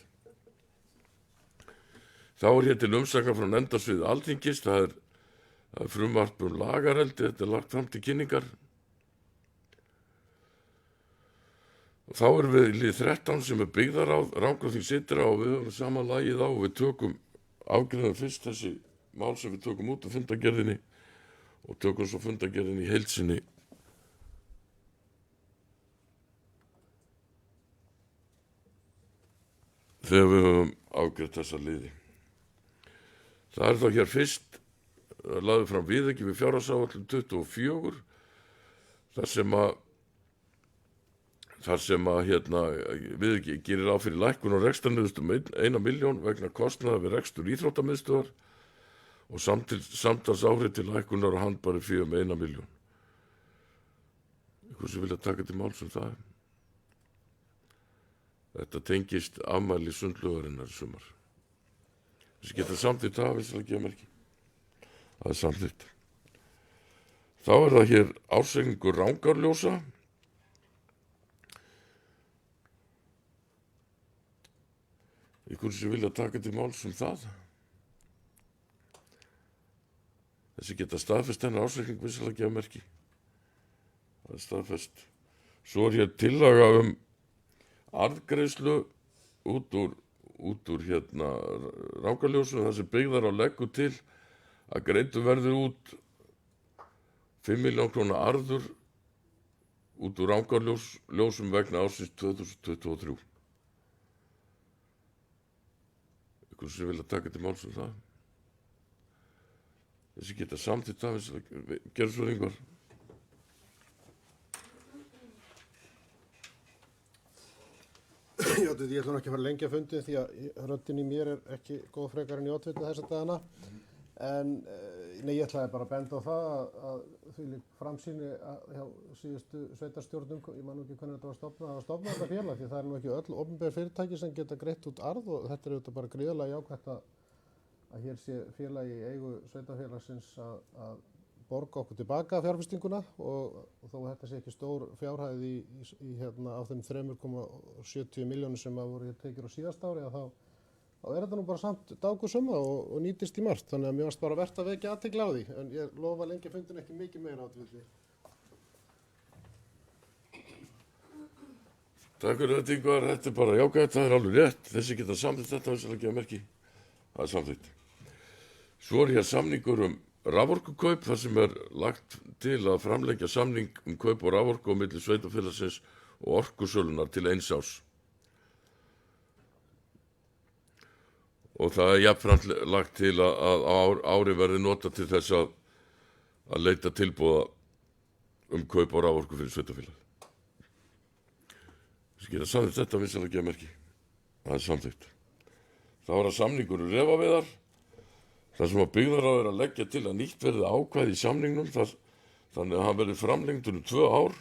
Speaker 1: Þá er hér til umsagnar frá nefndarsviði Alþingis. Það er frumvarp lagareldi. Þetta er lagt fram til kynningar. Og þá erum við í lið 13 sem er byggðaráð, Rangárþing Sytra og við höfum saman lagið á og við tökum afgreiðum fyrst þessi mál sem við tökum út af fundargerðinni og tökum svo fundargerðinni í heild sinni. Þegar við höfum afgreitt þessa liði. Það er þá hér fyrst lagði fram viðauki við fjárhagsáætlun 24 þar sem að viðauki gerir ráð fyrir lækkun á rekstrarniðurstöðum 1 milljón vegna kostnaðar við rekstur íþróttamiðstöðvar og samtals áhrif til lækkunar og handbæri fé 1 milljón. Hversu vilja taka til máls það? Þetta tengist afmæli sundlaugarinnar í sumar. Þessi geta samþykkt það, við gefa merki. Það er samþykkt. Þá er það hér ársreikningur Rangárljósa. Hversu vilja taka til máls það? Þessi geta staðfest hennar ársreikning, við gefa merki. Það er staðfest. Svo er hér tillaga arðgreiðslu út úr Rangárljósum þar sem byggðar á leggur til að greiddur verður út 5 milljón króna arður út úr Rangárljósum vegna ársins 2023. Hversu vilja taka til máls það? Þessi geta samþykkt það, gerðu svo Ingvar.
Speaker 3: Já, ég ætla ekki að fara lengja fundið því að röddin í mér er ekki góð frekar en í oddvita þessa dagana. En ég ætlaði bara að benda á það að því framsýni hjá síðustu sveitarstjórnum, ég man ekki hvernig þetta var stofnað, það var stofnað þetta félag því það er nú ekki öll opinber fyrirtæki sem geta greitt út arð og þetta er auðvitað bara gríðarlega jákvætt að hér sé félag í eigu sveitarfélagsins að borga okkur tilbaka fjárfestinguna og þó þetta sé ekki stór fjárhæð á þeim 3,70 milljónum sem voru tekið á síðasta ári þá er þetta nú bara samt dágusumma og nýtist í margt þannig að mér varst bara vert að vekja athygli á því en ég lofa lengi fundin ekki mikið meira átvöldi.
Speaker 1: Takk fyrir þetta Ingvar, þetta er bara jákvæmt, það er alveg rétt, þessi geta samþykkt þetta að gefa merki, það er samþykkt. Svo er hér samningur raforkukaup þar sem er lagt til að framlengja samning kaup og raforku á milli sveitarfélagsins og orkusölunar til 1 árs. Og það er jafnframt lagt til að ári verði nota til þess að leita tilboða kaup og raforku fyrir sveitarfélag. Þessi geta samþykkt þetta vinsalega gefa merki. Það er samþykkt. Þá er það samningur refaveiðar. Það sem að byggðaráð er að leggja til að nýtt verði ákvæði í samningnum þannig að hann verði framlengdur 2 ár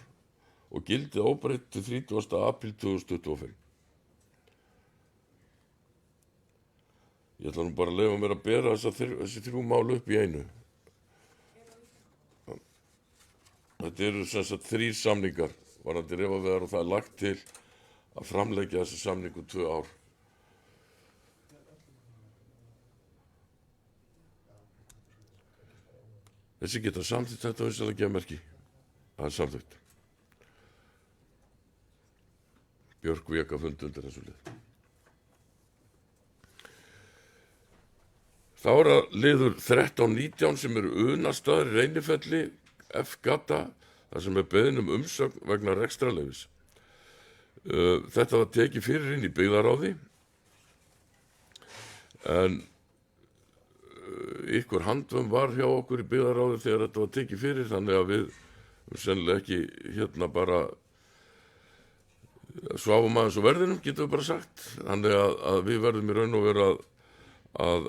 Speaker 1: og gildi óbreytt til 30. apríl 2025. Ég ætla nú bara að leyfa mér að bera þessi 3 mál upp í einu. Þetta eru sem sagt 3 samningar varðandi refaveiðar og það er lagt til að framleggja þessi samningu 2 ár. Þessi geta samþykkt þetta vinsældageðmerki. Það er samþykkt. Björk Veka fundi undir þessu lið. Þá er það liður 13-19 sem eru unastaðir í Reynifelli, F-gata, þar sem er beðin umsögn vegna rekstrarleyfis. Þetta var tekið fyrir inn í byggðaráði, en ykkur handvömm var hjá okkur í byggðaráði þegar þetta var tekið fyrir, þannig að við sennilega ekki bara sváfum aðeins á verðinum, getum við bara sagt. Þannig að við verðum í raun og veru að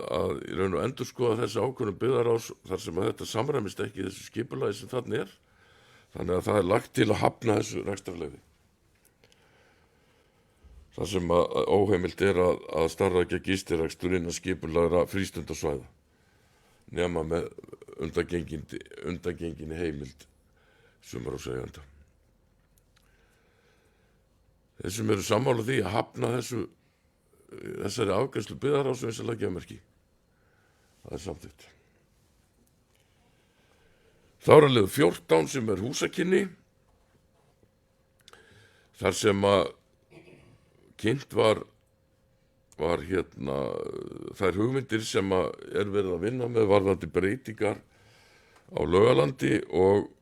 Speaker 1: í raun og endurskoða þessi ákvörðun byggðaráðs þar sem að þetta samræmist ekki þessu skipulagi sem þarna er. Þannig að það er lagt til að hafna þessu rekstrarleyfi. Það sem að óheimilt er að starfrækja gistirekstur innan skipulagra frístundasvæða nema með undangenginni heimild sumarhúseiganda. Þeir sem eru sammála því að hafna þessari afgreiðslu byggðaráðs vinsældageðmerki. Það er samþykkt. Þá er liður 14 sem er húsakynni, þar sem að kynnt var þær hugmyndir sem að er verið að vinna með varðandi breytingar á Laugalandi og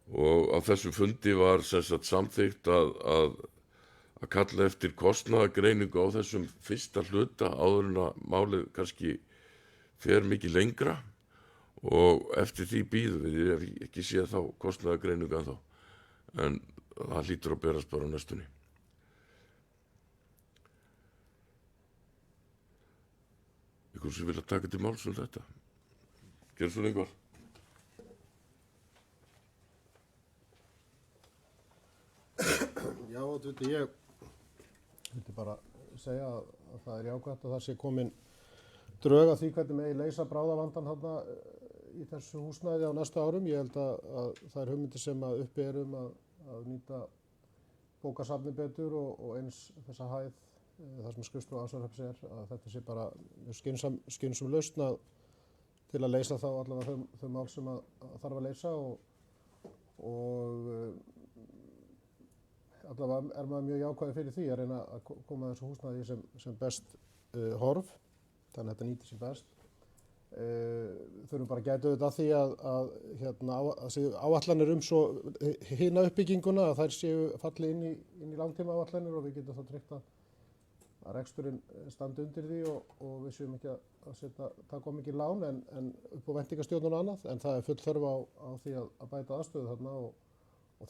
Speaker 1: á þessu fundi var sem sagt samþykkt að kalla eftir kostnaðargreiningu á þessum fyrsta hluta áður en að málið kannski fer mikið lengra og eftir því bíðum við. Ég hef ekki séð þá kostnaðargreiningu ennþá, en það hlýtur að berast bara á næstunni. Ykkur sem vilja taka til máls þetta. Gerðu svo lengur.
Speaker 3: Já, ég vildi bara segja að það er jákvætt að það sé komin drög að því hvernig megi leysa bráðavandann þarna í þessu húsnæði á næstu árum. Ég held að það er hugmyndir sem að uppi að nýta bókasafni betur og eins þessa hæð þar sem skrifstofa Ásvarhrepps að þetta sé bara skynsum lausn til að leysa þá allavega þau mál sem að þarf að leysa og allavega er maður mjög jákvæður fyrir því að reyna að koma þessu húsnæði sem best horf, þannig að þetta nýti sér best. Þurfum bara að gæta auðvitað að því að áætlanir svo hina uppbygginguna að þær séu falli inn í langtíma áætlanir og við getum þá tryggt að reksturinn standi undir því og við séum ekki að taka mikið lán en upp á væntingastjórnun og annað, en það er full þörf á því að bæta aðstöðu þarna og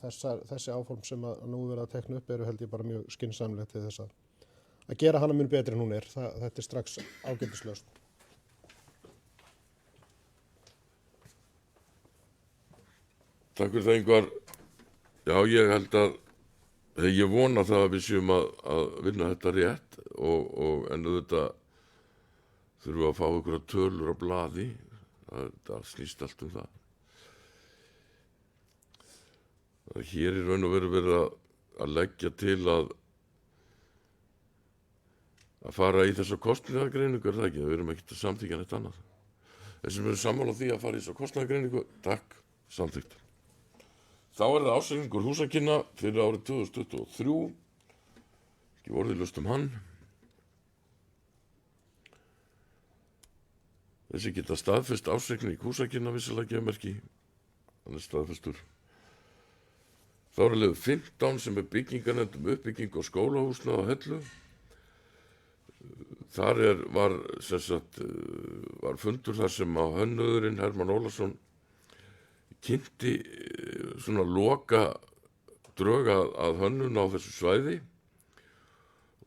Speaker 3: þessi áform sem að nú verið að tekna upp eru held ég bara mjög skynsamlegt til þess að gera hana mun betri en hún er. Þetta er strax ágætislausn.
Speaker 1: Takk fyrir það, Ingvar. Já, ég held ég vona það að við séum að vinna þetta rétt en auðvitað þurfum við að fá einhverja tölur á blaði. Það snýst allt um það. Hér í raun og veru verið að leggja til að fara í þessa kostnaðargreiningu, er það ekki? Við erum ekkert að samþykkja neitt annað. Þeir sem eru sammála því að fara í þessa kostnaðargreiningu, takk, samþykkt. Þá er það ársreikningur húsakynna fyrir árið 2023, ekki orðið hann. Þessi geta staðfest ársreikning húsakynna vinsældageðmerki, hann er staðfestur. Þá er liður 15 sem er byggingarnefnd uppbygging á skólahúsnæði á Hellu. Þar var fundur þar sem að hönnuðurinn Hermann Ólafsson kynnti svona loka drög að hönnun á þessu svæði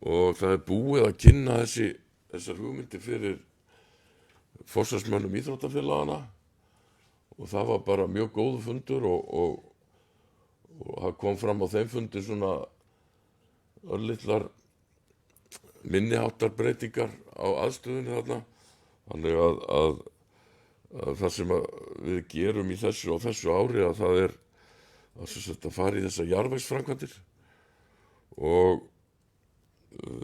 Speaker 1: og það er búið að kynna þessar hugmyndir fyrir forsvarsmönnum íþróttafélagana og það var bara mjög góður fundur og það kom fram á þeim fundi svona örlitlar minniháttar breytingar á aðstöðunni þarna. Þannig að það sem við gerum í þessu ári að það er að fara í þessa jarðvegsframkvæmdir og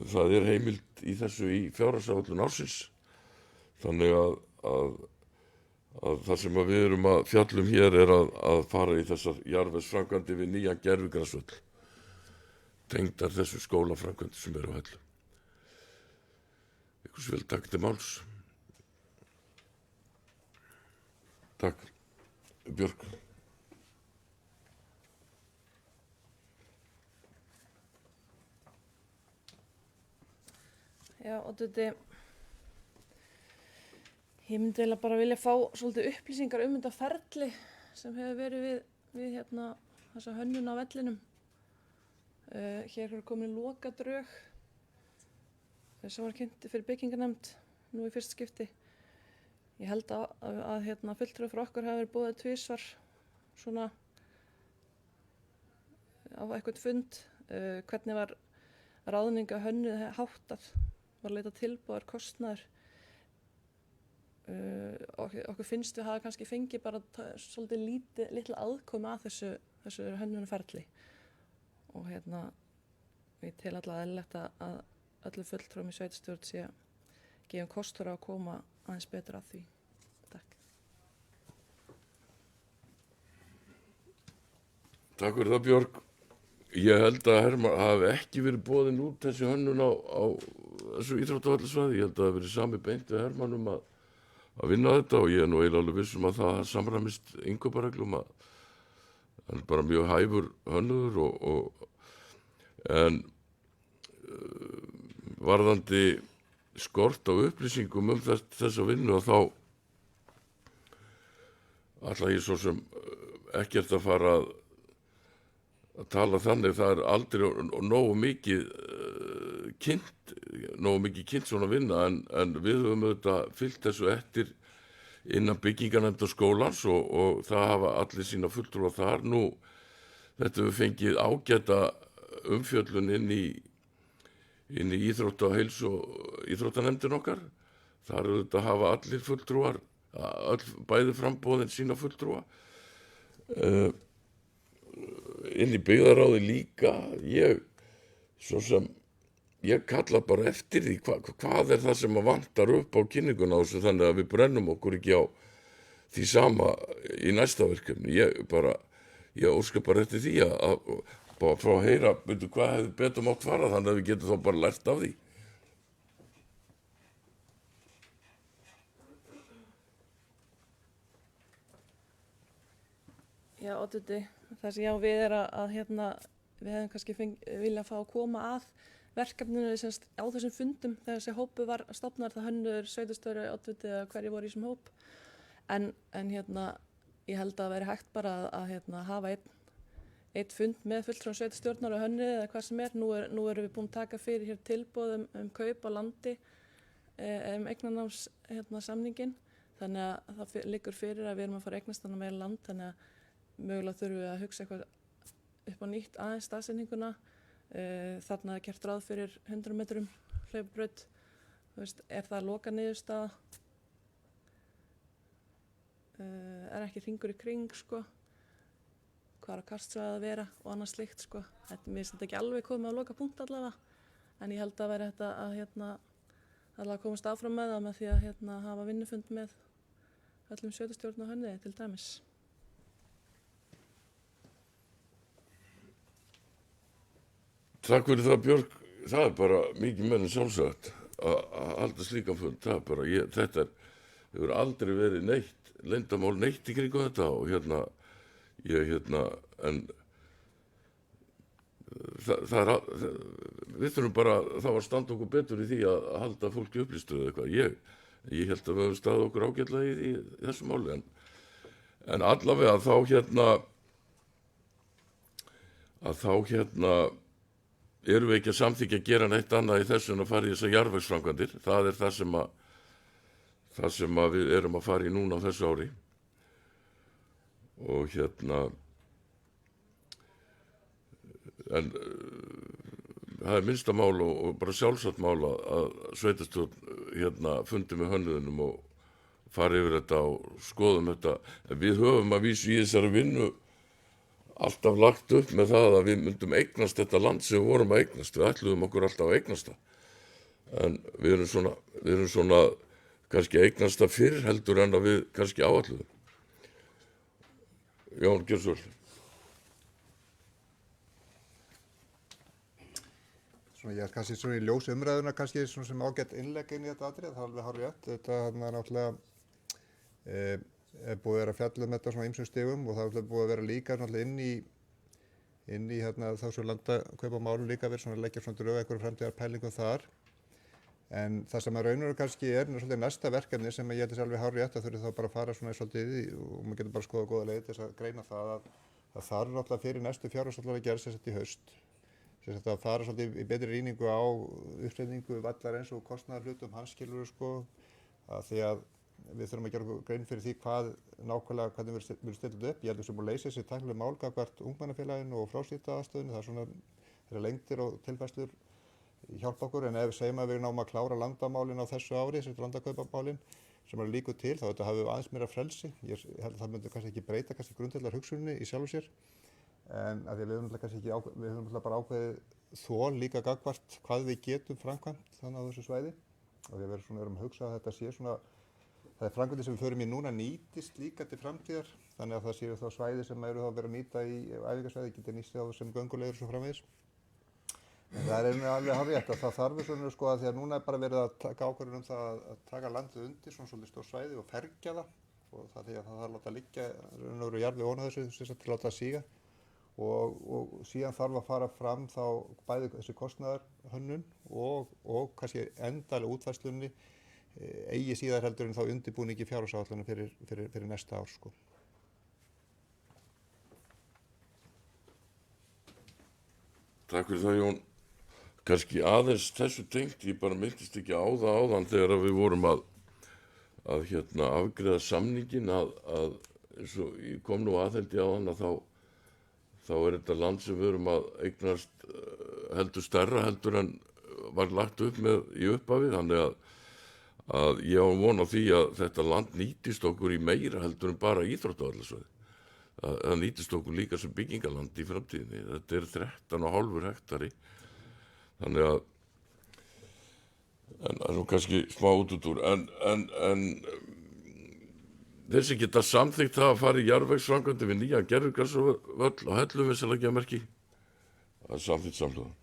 Speaker 1: það heimild í þessu í fjárhagsáætlun ársins. Þannig að það sem við erum að fjallum hér að fara í þessar jarðvegsframkvæmdir við nýjan gervigrasvöll, tengdar þessu skólaframkvæmdir sem eru á Hellu. Ykkur vil takk til máls. Takk, Björk.
Speaker 5: Já, og þetta, ég myndi eiginlega bara vilja fá svolítið upplýsingar þetta ferli sem hefur verið við þessa hönnun á vellinum. Hér hefur komin lokadrög sem var kynnt fyrir byggingarnefnd nú í fyrsta skipti. Ég held að fulltrúi frá okkur hafi verið boðið tvisvar svona á eitthvað fund. Hvernig var ráðninga hönnuð háttað? Var leitað tilboðar kostnaður. Okkur finnst við hafa kannski fengið bara svolítið litla aðkomu að þessu hönnunarferli. Og ég tel alltaf eðlilegt að öllu fulltrúum í sveitarstjórn sé gefum kostur á að koma aðeins betur að því. Takk.
Speaker 1: Takk fyrir það, Björg. Ég held að Hermann hafi ekki verið boðin út þessi hönnun á þessu íþróttavallasvæði. Ég held að það hafi verið sami beint við Hermann að vinna þetta og ég nú eiginlega alveg viss að það samræmist innkaupareglum að hann bara mjög hæfur hönnuður en varðandi skort á upplýsingum þessa vinnu og þá ætla ég svo sem ekkert að fara að tala þannig. Það aldrei nógu mikið kynnt svona vinna en við höfum auðvitað fylgt þessu eftir innan byggingarnefndar skólans og það hafa allir sína fulltrúa þar. Nú þetta við fengið ágæta umfjöllun inn í íþrótta- og heilsu og íþróttanefndin okkar. Þar auðvitað hafa allir fulltrúar, bæði framboðin sína fulltrúa. Inn í byggðarráði líka. Ég kalla bara eftir því hvað það sem vantar upp á kynninguna á þessu þannig að við brennum okkur ekki á því sama í næsta verkefni. Ég óska bara eftir því að fá að heyra hvað hefði betur mátt fara þannig að við getum þá bara lært af því.
Speaker 5: Já, Oddviti, það sem við að við hefum kannski vilja fá að koma að verkefninu á þessum fundum þegar þessi hópu var stofnar, það hönnuður, sveitarstjóri, Oddviti eða hverju voru í þessum hóp. En ég held að veri hægt bara að hafa einn fund með fulltrúum sveitarstjórnar og hönnuði eða hvað sem er. Nú erum við búin að taka fyrir hér tilboð kaup á landi, eignanáms samningin. Þannig að það liggur fyrir að við erum að fara eignast þannig meira land, þannig að mögulega þurfum við að hugsa eitthvað upp á nýtt aðeins staðsetninguna. Þarna er gert ráð fyrir 100 metrum hlaupabraut. Er það loka niðurstaða? Er ekki hringur í kring, sko? Hvað er kastsvæðið að vera og annað slíkt, sko? Mér finnst þetta ekki alveg komið á loka punkt allavega, en ég held að vera þetta að allavega komast áfram með það með því að hafa vinnufund með öllum sveitarstjórn og hönnuði til dæmis.
Speaker 1: Takk fyrir það, Björg. Það er bara mikið menn sjálfsagt að halda slíkan fund. Það er bara, þetta hefur aldrei verið neitt, leyndarmál neitt í kringu þetta og en við þurfum bara þá að standa okkur betur í því að halda fólki upplýstu eða eitthvað. Ég held að við höfum staðið okkur ágætlega í þessu máli en allavega þá erum við ekki að samþykkja að gera neitt annað í þessu en að fara í þessar jarðvegsframkvæmdir. Það er það sem við erum að fara í núna á þessu ári. Og en það er minnsta mál og bara sjálfsagt mál að sveitarstjórn fundi með hönnuðinum og fara yfir þetta og skoðum þetta. En við höfum að vísu í þessari vinnu alltaf lagt upp með það að við myndum eignast þetta land sem við vorum að eignast. Við ætluðum okkur alltaf að eignast það. En við erum svona kannski eignast það fyrr heldur en að við kannski áætluðum. Jón, gjörðu svo vel.
Speaker 2: Ég er kannski svona í ljós umræðuna kannski svona sem ágætt innlegg inn í þetta atrið, það er alveg hárrétt. Þetta er náttúrulega er búið að vera að fjalla þetta svona ýmsum stigum og það er búið að vera líka náttúrulega inn í þá svo landakaupamálum líka verið svona að leggja svona drög einhverjum framtíðar pælingum þar. En það sem að raunur kannski er svolítið næsta verkefni sem ég held að sé alveg hárrétt að þurfi þá bara að fara svona svolítið í og maður getur bara skoða góða leið til þess að greina það að það þarf náttúrulega fyrir næstu fjárhagsáætlun að gera sem sagt í haust. Að fara svolítið í betri rýningu á uppsetningu vallarins og kostnaðarhlutum hans skilur að því að við þurfum að gera grein fyrir því nákvæmlega hvernig við erum stillt upp. Ég held að sem að leysa þessi tæknilega mál gagnvart ungmennafélaginu og frásýrtaaðstöðunni, það er svona þeirra lengdir og tilfærslur hjálpa okkur en ef við segjum að við náum að klára landamálin á þessu ári, þessi landakaupamálin sem eru líku til, þá hafum við aðeins meira frelsi. Ég held að það myndi kannski ekki breyta grundvallar hugsuninni í sjálfu sér. En að því að við höfum bara ákveðið þol líka gagnvart hvað við getum framkvæmt þannig á þessu svæði og við erum að hugsa að þetta sé svona það er framkvæmdi sem við förum í núna nýtist líka til framtíðar þannig að það séu þá svæði sem eru þá að vera að nýta í æfingarsvæði geta nýst á sem göngulegur og svo framvegis. En það er alveg hárrétt að það þarf svona að því að núna er bara verið að taka ákvörðun að taka landið undir svona svolítið stór svæði og fergja það og það því að það þarf að láta liggja jarðveg ofan á þessu til að láta það síga. Og síðan þarf að fara fram þá bæði þessi kostnaðarhönnun og kannski endalega útfærslunni eigi síðar heldur en þá undirbúningi fjárhagsáætlana fyrir næsta ár sko.
Speaker 1: Takk fyrir það Jón. Kannski aðeins þessu tengt, ég bara minntist ekki á það áðan þegar við vorum að afgreiða samningin að eins og ég kom nú aðhaldi á hann að þá er þetta land sem við erum að eignast heldur stærra heldur en var lagt upp með í upphafi þannig að ég á von á því að þetta land nýtist okkur í meira heldur en bara íþróttavallarsvæði. Það nýtist okkur líka sem byggingaland í framtíðinni. Þetta er 13,5 hektari þannig að en nú kannski smá útúr en þeir sem geta samþykkt það að fara í jarðvegsframkvæmdir við nýjan gervigrasvöll á Hellum við Seljagerðarmerki. Það er samþykkt samhljóða.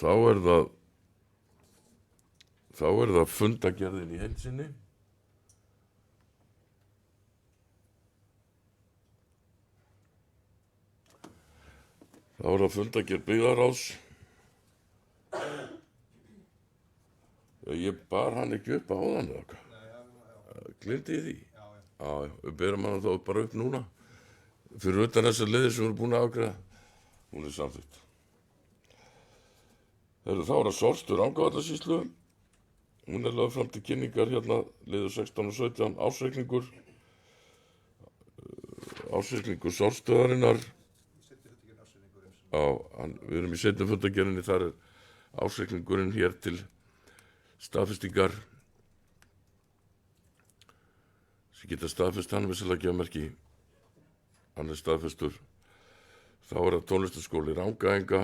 Speaker 1: Þá er það fundagerðin í heild sinni. Þá er það fundagerð byggðarráðs. Ég bar hann ekki upp áðan eða hvað? Gleymdi ég því? Já, við berum hann þá bara upp núna. Fyrir utan þessar liðir sem við erum búin að afgreiða. Hún er samþykkt. Þá er það Sortur Rangárvallasýslu. Hún er lögð fram til kynningar liður 16 og 17 ársreikningur Sortstöðarinnar. Við erum í seinni fundagerðinni, þar er ársreikningurinn hér til staðfestingar sem geta staðfest hann við Seljagerðarmerki. Hann er staðfestur. Þá er það tónlistarskóli Rangaenga.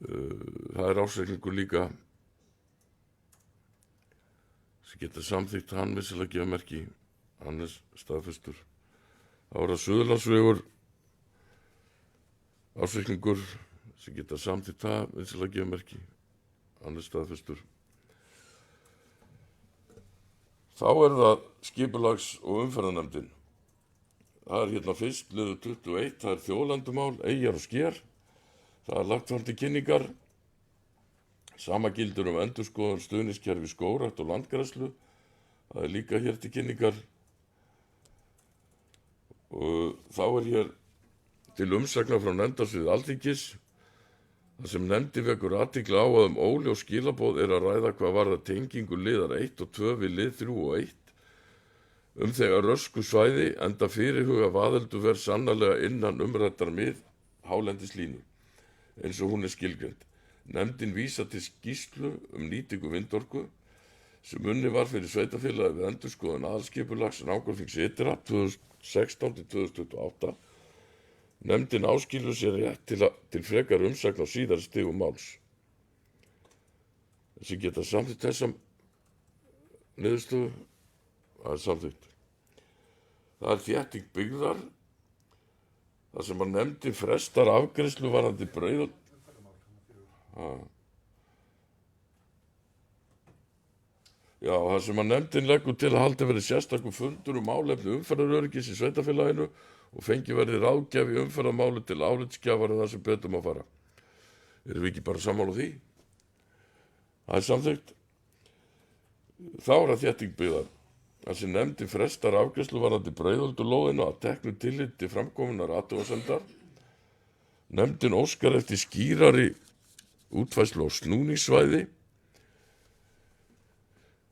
Speaker 1: Það er ársreikningur líka sem geta samþykkt hann við Seljagerðarmerki. Hann er staðfestur. Þá er það Suðurlandsvegur ársreikningur sem geta samþykkt það við Seljagerðarmerki. Hann er staðfestur. Þá er það skipulags- og umferðarnefndin. Það er fyrst liður 21, það er þjóðlendumál, eyjar og sker. Það er lagt fram til kynningar. Sama gildur endurskoðun stuðningskerfi skógrækt og landgræðslu. Það er líka hér til kynningar. Og þá er hér til umsagnar frá nefndasvið Alþingis. Það sem nefndi vekur athygli á að óljós skilaboð er að ræða hvað varðar tengingu liðar 1 og 2 við lið 3 og 1 þegar rösku svæði enda fyrirhuga vaðeldu verð sannarlega innan umræddar miðhálendislínu eins og hún er skilgreind. Nefndin vísa til skýrslu nýtingu vindorku sem unni var fyrir sveitafélagi við endurskoðun aðalskipulags Rangárþings ytra 2016 til 2028. Nefndin áskilur sér rétt til frekar umsagn á síðari stigum máls. Þessi geta samþykkt þessa niðurstöðu, það samþykkt. Það þétting byggðar, þar sem að nefndin frestar afgreiðslu varðandi Breiðholt. Já, þar sem að nefndin leggur til að halda verið sérstakur fundur málefni umferðaröryggis í sveitafélaginu og fengi verið ráðgjafi umferðarmáli til álitsgjafar það sem betur má fara. Erum við ekki bara sammála því? Það samþykkt. Þá það þétting byggðar, þar sem nefndin frestar afgreiðslu varðandi Breiðholtulóðina að teknu tillit til framkominnar athugasemdar. Nefndin óskar eftir skýrari útfærslu á snúningssvæði.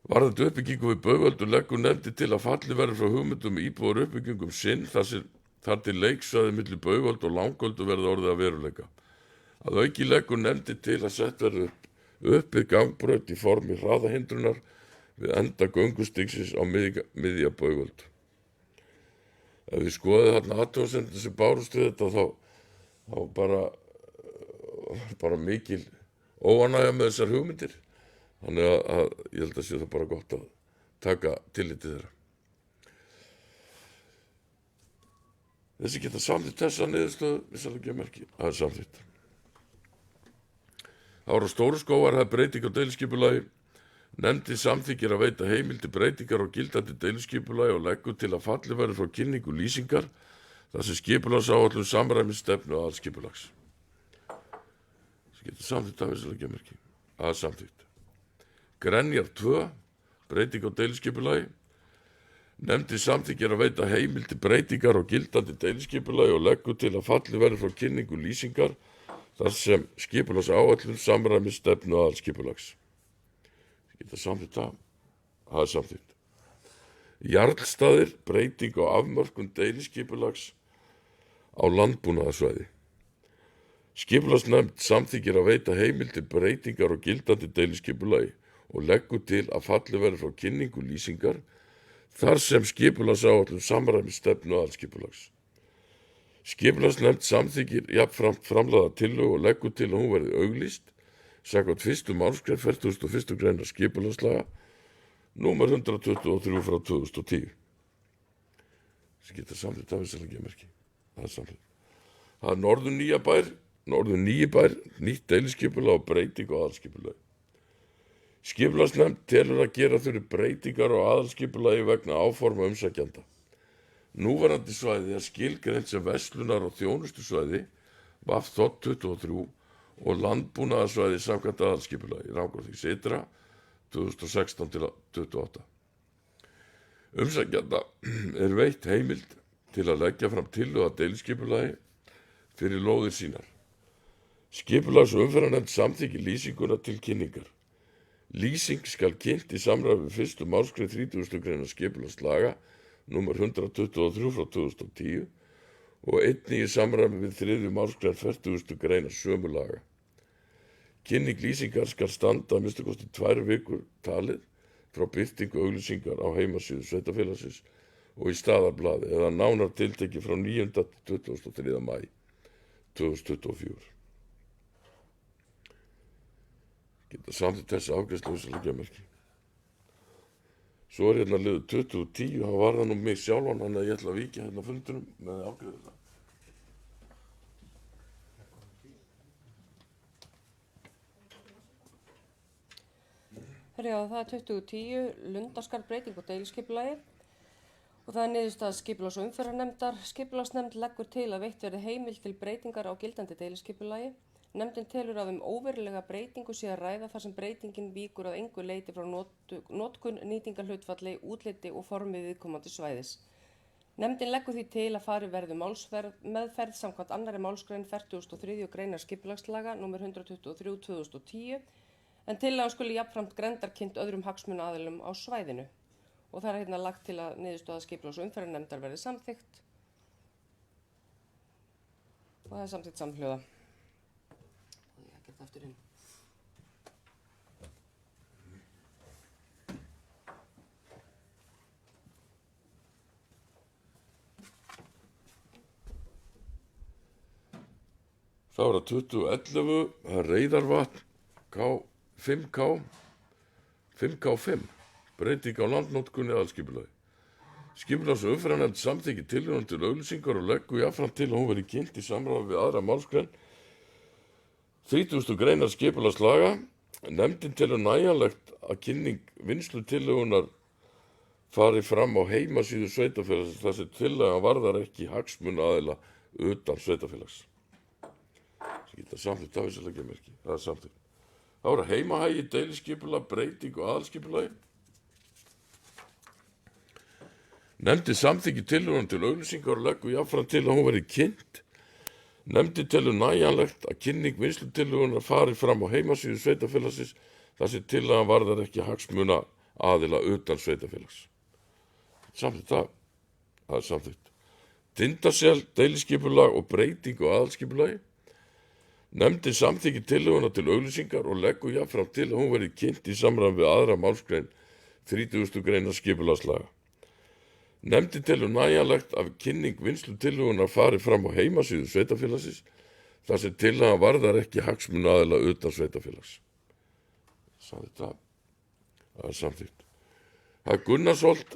Speaker 1: Varðandi uppbyggingu við Bauðöldu leggur nefndin til að falli verði frá hugmyndum íbúðar uppbyggingum sinn þar til leiksvæði milli Bauðöldu og Langöldu verði orðið að veruleika. Að auki leggur nefndin til að sett verði uppið gangbraut í formi hraðahindrunar við enda göngustigsins á miðja Bauðöldu. Ef við skoðum þarna athugasemdir sem bárust við þetta þá bara mikil óánægja með þessar hugmyndir. Þannig að ég held að sé það bara gott að taka tilliti þeirra. Þessi geta samþykkt þessa niðurstöðu, við sælum ekki að merki, það samþykkt. Ára Stóruskógar hafði breyting á deiliskipulagi. Nefndin samþykkir að veita heimildi breytingar á gildandi deiliskipulagi og leggur til að falli verði frá kynningu lýsingar þar sem skipulagsáætlun samræmist stefnu aðalskipulags. Þessi geta samþykkt það, við sælum ekki að merki, það samþykkt. Grenjar 2, breyting á deiliskipulagi. Nefndin samþykkir að veita heimildi breytingar á gildandi deiliskipulagi og leggur til að falli verði frá kynningu lýsingar þar sem skipulagsáætlun samræmist stefnu aðalskipulags. Geta samþykkt það, það er samþykkt. Jarlstaðir, breyting á afmörkun deiliskipulags á landbúnaðarsvæði. Skipulagsnefnd samþykkir að veita heimildi breytingar á gildandi deiliskipulagi og leggur til að falli verði frá kynningu lýsingar þar sem skipulagsáætlun samræmist stefnu aðalskipulags. Skipulagsnefnd samþykkir jafnframt framlagða tillögu og leggur til að hún verði auglýst samkvæmt 1. málsgrein 41. greinar skipulagslaga númer 123 frá 2010. Þessi geta samþykkt af þessari gemerki. Það er samþykkt. Það er Norður Nýibær, nýtt deiliskipulag og breyting á aðalskipulagi. Skipulagsnefnd telur að gera þurfi breytingar á aðalskipulagi vegna áforma umsækjanda. Núverandi svæði er skilgreint sem verslunar- og þjónustusvæði VAF 23 og landbúnaðarsvæði samkvæmt aðalskipulagi Rangárþings ytra 2016 til 2028. Umsækjanda er veitt heimild til að leggja fram tillögu að deiliskipulagi fyrir lóðir sínar. Skipulags- og umferðarnefnd samþykkir lýsinguna til kynningar. Lýsing skal kynnt í samræmi við 1. málsgrein 30. greinar skipulagslaga númer 123 frá 2010 og einnig í samræmi við 3. málsgrein 40. greinar sömu laga. Kynning lýsingar skal standa að minnsta kosti 2 vikur talið frá birtingu auglýsingar á heimasíðu sveitafélagsins og í staðarblaði eða nánar tiltekið frá 9. til 23. maí 2024. Geta samþykkt þessi afgreiðslu vissulega merki. Svo er hérna liður 2010, þá var það nú mig sjálfan, þannig að ég ætla að víkja hérna fundunum með afgreiðu það.
Speaker 6: Já, það er 2010, Lundaskar breyting á deiliskipulagi og það er niðurstaða skipulags- og umferðarnefndar. Skipulagsnefnd leggur til að veitt verði heimild til breytingar á gildandi deiliskipulagi. Nefndin telur að óverulega breytingu sé að ræða þar sem breytingin víkur að engu leyti frá notkun, nýtingarhlutfalli, útliti og formi viðkomandi svæðis. Nefndin leggur því til að farið verði meðferð samkvæmt 2. málsgrein 43. greinar skipulagslaga nr. 123/2010 en tillagan skuli jafnframt grenndarkynnt öðrum hagsmunaaðilum á svæðinu. Og það er hérna lagt til að niðurstaða skipulags- og umferðarnefndar verði samþykkt. Og það er samþykkt samhljóða. Aftur inn.
Speaker 1: Þá er það 2011, það er Reyðarvatn, 5K5, breyting á landnotkun í aðalskipulagi. Skipulags- og umferðarnefnd samþykki tillöguna til auglýsingar og leggur jafnframt til að hún verði kynnt í samráði við 2. málsgrein 30. greinar skipulagslaga. Nefndin telur nægjanlegt að kynning vinnslutillögunar fari fram á heimasíðu sveitarfélags þar sem tillagan varðar ekki hagsmunaaðila utan sveitarfélags. Það geta samþykkt afvísarleggjamerki, það er samþykkt. Þá er heimahagi, deiliskipulag, breyting og aðalskipulagi. Nefndin samþykki tillöguna til auglýsingar og leggur jafnframt til að hún verði kynnt. Nefndin telur nægjanlegt að kynning vinnslutillögunar fari fram á heimasíðu sveitarfélagsins þar sem tillagan varðar ekki hagsmunaaðila utan sveitarfélags. Samþykkt það er samþykkt. Tindasel, deiliskipulag og breyting og aðalskipulagi. Nefndin samþykki tillöguna til auglýsingar og leggur jafnframt til að hún verði kynnt í samræmi við 2. málsgrein 30. greinar skipulagslaga. Nefndin telur nægjanlegt að kynning vinnslutillögunar fari fram á heimasíðu sveitarfélagsins þar sem tillagan varðar ekki hagsmunaaðila utan sveitarfélags. Samþykkt það er samþykkt. Það er Gunnarsholt,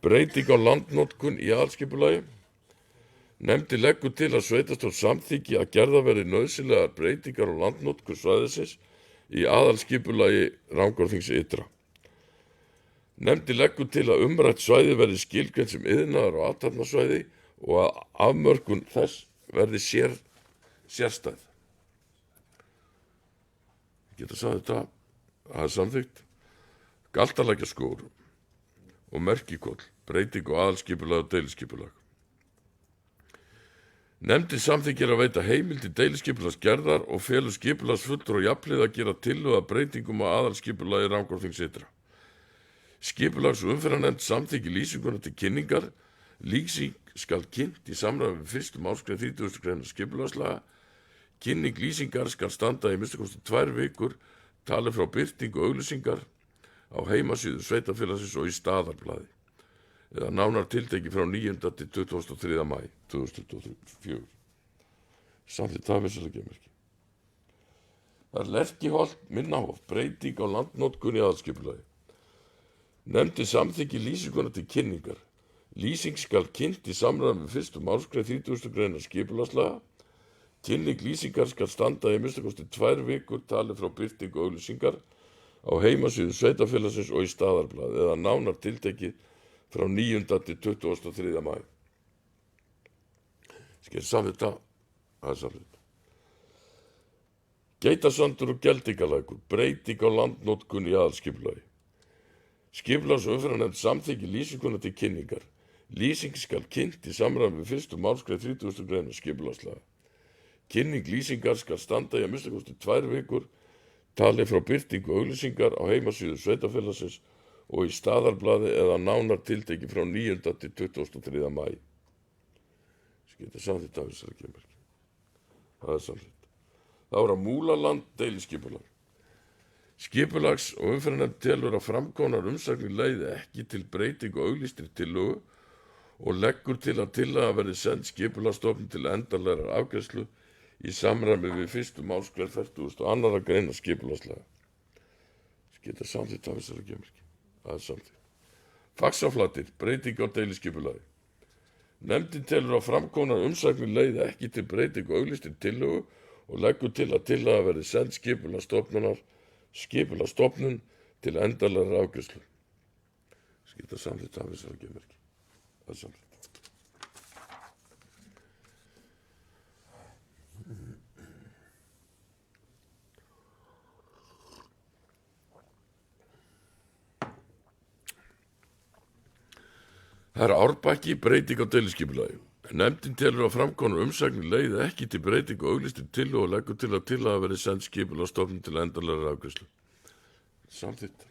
Speaker 1: breyting á landnotkun í aðalskipulagi. Nefndin leggur til að sveitarstjórn samþykki að gerða verði nauðsynlegar breytingar á landnotkun svæðisins í aðalskipulagi Rangárþings ytra. Nefndin leggur til að umrætt svæði verði skilgreint sem iðnaðar- og athafnasvæði og að afmörkun þess verði sérstæð. Geta sagt þetta, það er samþykkt. Galtalækjarskógur og Merkikóll, breyting og aðalskipulag og deiliskipulag. Nefndin samþykkir að veita heimild til deiliskipulagsgerðar og felur skipulagsfulltrúa og jafnhliða að gera tillögu að breytingum á aðalskipulagi Rangárþings ytra. Skipulags- og umferðarnefnd samþykki lýsinguna til kynningar. Lýsing skal kynnt í samræmi við 1. málsgrein 30. greinar skipulagslaga. Kynning lýsingar skal standa í minnsta kosti 2 vikur talið frá birtingu auglýsingar á heimasíðu sveitarfélagsins og í staðarblaði eða nánar tilteki frá 9. til 23. maí 2024. Samþykkt afvísarleggjamerki. Það er Lerkiholt, Minnahof, breyting á landnotkun í aðalskipulagi. Nefndin samþykki lýsinguna til kynningar. Lýsing skal kynnt í samræmi við 1. málsgrein 30. greinar skipulagslaga. Kynning lýsingar skal standa í minnsta kosti 2 vikur talið frá birtingu auglýsingar á heimasíðu sveitarfélagsins og í staðarblaði eða nánar tiltekið frá 9. til 23. maí. Skal samþykkt það er samþykkt. Geitasandur og Geldingalækur, breyting á landnotkun í aðalskipulagi. Skipulags- og umferðarnefnd samþykki lýsinguna til kynningar. Lýsing skal kynnt í samræmi við 1. málsgrein 30. greinar skipulagslaga. Kynning lýsingar skal standa í að minnsta kosti 2 vikur talið frá birtingu auglýsingar á heimasíðu sveitarfélagsins og í staðarblaði eða nánar tilteki frá 9. til 23. maí. Geta samþykkt afvísarleggjamerki. Það er samþykkt. Það er að Múlaland, deiliskipulag. Skipulags- og umferðarnefnd telur að framkomnar umsagnir leiði ekki til breytingu auglýstri tillögu og leggur til að tillaga verði send skipulagsstofnun til endanlegrar afgreiðslu í samræmi við 1. málsgrein 42. greinar skipulagslaga. Geta samþykkt afvísarleggjamerki. Það er samþykkt. Faxaflatir, breyting á deiliskipulagi. Nefndin telur að framkomnar umsagnir leiði ekki til breytingu auglýstri tillögu og leggur til að tillaga verði send skipulagsstofnun til endanlegrar afgreiðslu. Geta samþykkt afvísarleggjamerki. Það er samþykkt. Það er Árbakki, breyting á deiliskipulagi. Nefndin telur að framkomnar umsagnir leiði ekki til breytingu auglýstri tillögu og leggur til að tillaga verði send skipulagsstofnun til endanlegrar afgreiðslu. Samþykkt.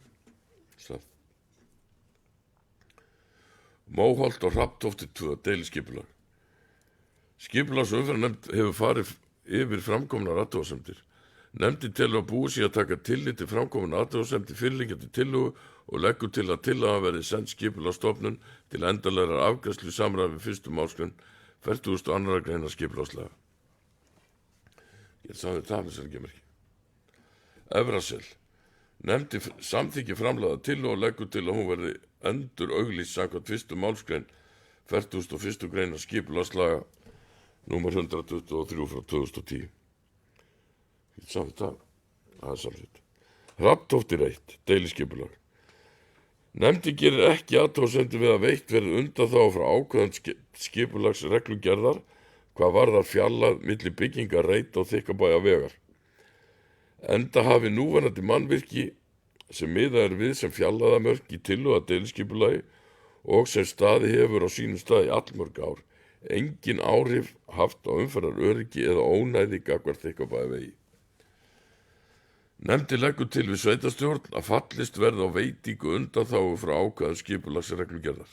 Speaker 1: Móholt og Hrafntóftir 2, deiliskipulag. Skipulags- og umferðarnefnd hefur farið yfir framkomnar athugasemdir. Nefndin telur að búið sé að taka tillit til framkomnar athugasemdir fyrirliggjandi tillögu og leggur til að tillaga verði send skipulagsstofnun til endanlegrar afgreiðslu í samræmi við 1. málsgrein 42. greinar skipulagslaga. Ég sagði það með selgemerki. Efrasel. Nefndi samþykki framlaga til og leggur til að hún verði endur auglýst samkvæmt 1. málsgrein 41. greina skipulagslaga númer 123 frá 2010. Ég sagði það. Það er samþykkt. Hrafntóftir 1. Deiliskipulag. Nefndi gerir ekki athugasemdir við að veitt verði undanþága frá ákveðan skipulagsreglugerðar hvað varðar fjarlægð milli byggingar, reita og Þykkabæja vegar. Enda hafi núverandi mannvirki sem miðað er við sem fjarlægðarmörk í tillögu að deiliskipulagi og sem staði hefur á sínum staði í allmörg ár engin áhrif haft á umferðaröryggi eða ónæði gagnvart Þykkabæja vegi. Nefndi leggur til við sveitarstjórn að fallist verði á veitingu undanþágu frá ákvæðum skipulagsreglugerðar.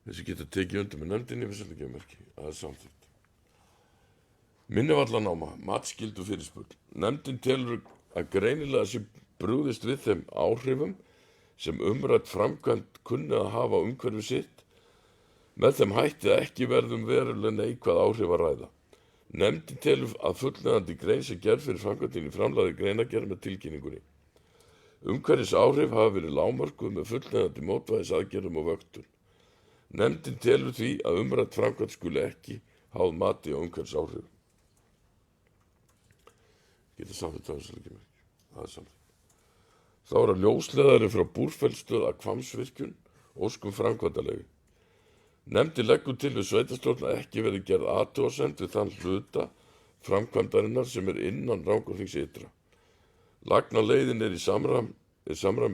Speaker 1: Þessi getur tekið undir með nefndinni við selgemerki. Það er samþykkt. Minnivallanáma, matsskyldu fyrirspurn. Nefndin telur að greinilega sé brugðist við þeim áhrifum sem umrædd framkvæmd kunni að hafa á umhverfi sitt með þeim hætti að ekki verðum verulega neikvæð áhrif að ræða. Nefndin telur að fullnægjandi grein sé gerð fyrir framkvæmdinni framlagðri greinargerð með tilkynningunni. Umhverfis áhrif hafa verið lágmörkuð með fullnægjandi mótvægisaðgerðum og vöktun. Nefndin telur því að umrædd framkvæmd skuli ekki háð mati á umhverfis áhrifum. Geta samþykkt það selgemerki. Það er samþykkt. Þá er að ljósleiðari frá Búrfellsstöð að Hvammsvirkjun óskum framkvæmdaleyfi. Nefndi leggur til við sveitarstjórn að ekki verði gerð athugasemd við þann hluta framkvæmdarinnar sem er innan Rangárþings ytra. Lagna leiðin er í samræmi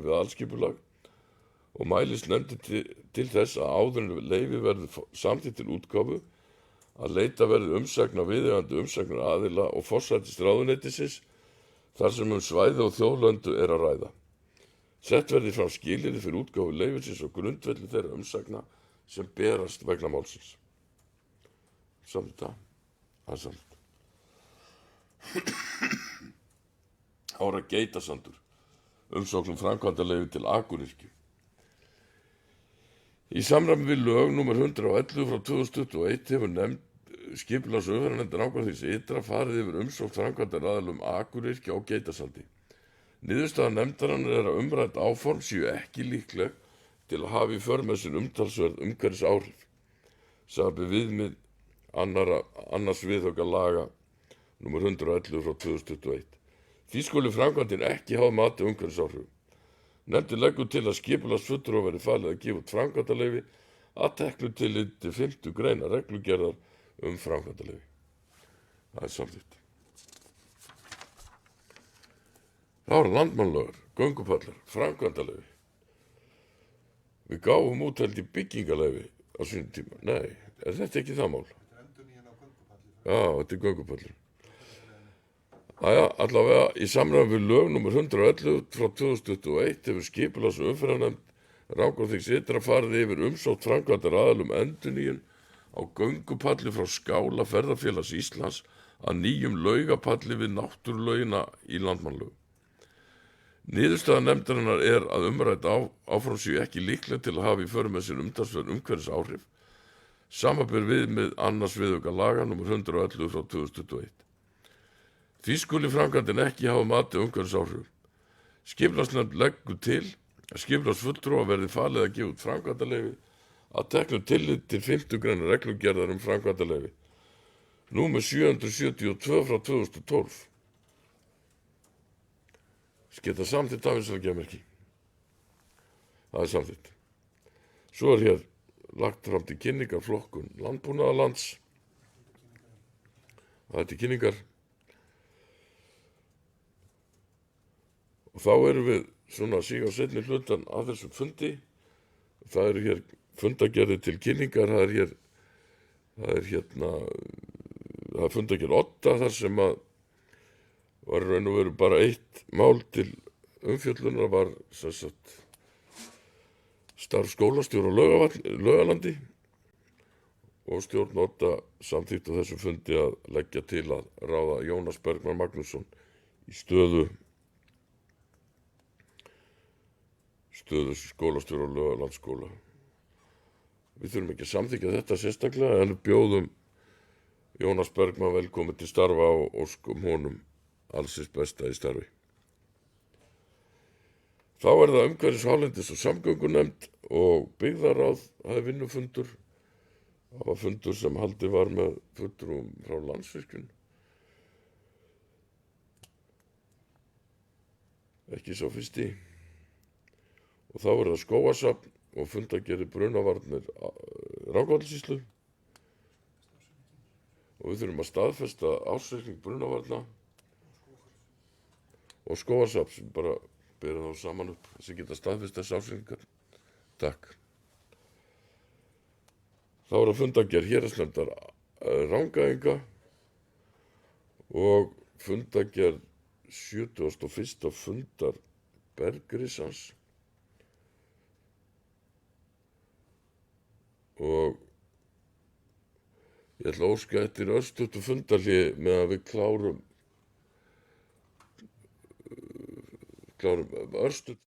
Speaker 1: við alskipulag og mælist nefndi til þess að áður en leyfi verði samþykkt til útgáfu að leita verði umsagna viðeigandi umsagnar aðila og forsætisráðuneytisins þar sem svæði og þjóðlöndu er að ræða. Sett verði fram skilyrði fyrir útgáfu leyfisins og grundvelli þeirra umsagna sem berast vegna málsins. Samþykkt það. Það er samþykkt. Ára Geitasandur. Umsókn framkvæmdaleyfi til Akuryrkju. Í samræmi við lög nr. 111 frá 2021 hefur nefnd skipulags- og umferðarnefnd Rangárþings ytra farið yfir umsókn framkvæmdaraðilum Akuryrkju á Geitasandi. Niðurstaða nefndarinnar er að umrædd áform séu ekki líkleg til að hafa í för með sér umtalsverð umhverfis áhrif, samanber viðmið annars viðauka laga nr. 111 frá 2021. Því skuli framkvæmdin ekki hafa mati umhverfis áhrifum. Nefndin leggur til að skipulagsfulltrúa verði falið að gefa út framkvæmdaleyfi að teknu tillit til 5. greina reglugerðar framkvæmdaleyfi. Það er samþykkt. Það var landmannalögur, göngupallar, framkvæmdaleyfi. Við gáfum út held í byggingaleyfi á sínum tíma. Nei, er þetta ekki það mál? Þetta er endurnýjun á göngupalli. Já, þetta er göngupallir. Allavega í samræmi við lög nr. 111 frá 2021 hefur skipulags- og umferðarnefnd Rangárþings ytra farið yfir umsókn framkvæmdaraðilum endurnýjun á göngupalli frá Skála ferðafélags Íslands að nýjum laugapalli við náttúrulaugina í landmannalögum. Niðurstaða nefndarinnar er að umrædd áform séu ekki líkleg til að hafa í för með sér umtalsverð umhverfis áhrif, samanber viðmið annars viðauka laga nr. 111 frá 2021. Því skuli framkvæmdin ekki hafa mati umhverfis áhrif. Skipulagsnefnd leggur til að skipulagsfulltrúa verði falið að gefa út framkvæmdaleyfi að teknu tillit til 5. greina reglugerðar framkvæmdaleyfi númer 772 frá 2012. Geta samþykkt af selgemerki. Það er samþykkt. Svo er hér lagt fram til kynningar flokkun landbúnaðarlands. Það er til kynningar. Og þá erum við svona síg á seinni hlutan af þessum fundi. Það eru hér fundagerði til kynningar. Það er fundagerð 8 þar sem að var raun og veru bara eitt mál til umfjöllunar var starf skólastjóra á Laugalandi og stjórn 8 samþykkt á þessum fundi að leggja til að ráða Jónas Bergmann Magnússon í stöðu skólastjóra á Laugalandsskóla. Við þurfum ekki að samþykkja þetta sérstaklega en bjóðum Jónas Bergmann velkomin til starfa og óskum honum allsins besta í starfi. Þá er það umhverfis hálendis og samgöngunefnd og byggðaráð hafi vinnufundur. Það var fundur sem haldið var með fulltrúum frá Landsvirkjun. Ekki sá fyrsti. Og þá er það skógasafn og fundargerðir brunavarnir Rangárvallasýslu. Og við þurfum að staðfesta ársreikning brunavarna og skógasafn sem bara bera þá saman upp sem geta staðfesta þessi ársreikningar. Takk. Þá er það fundargerð héraðsnefndar Rangæinga og fundargerð 71. fundar Bergrisans og ég ætla að óska eftir örstuttu fundarhlé með að við klárum örstutt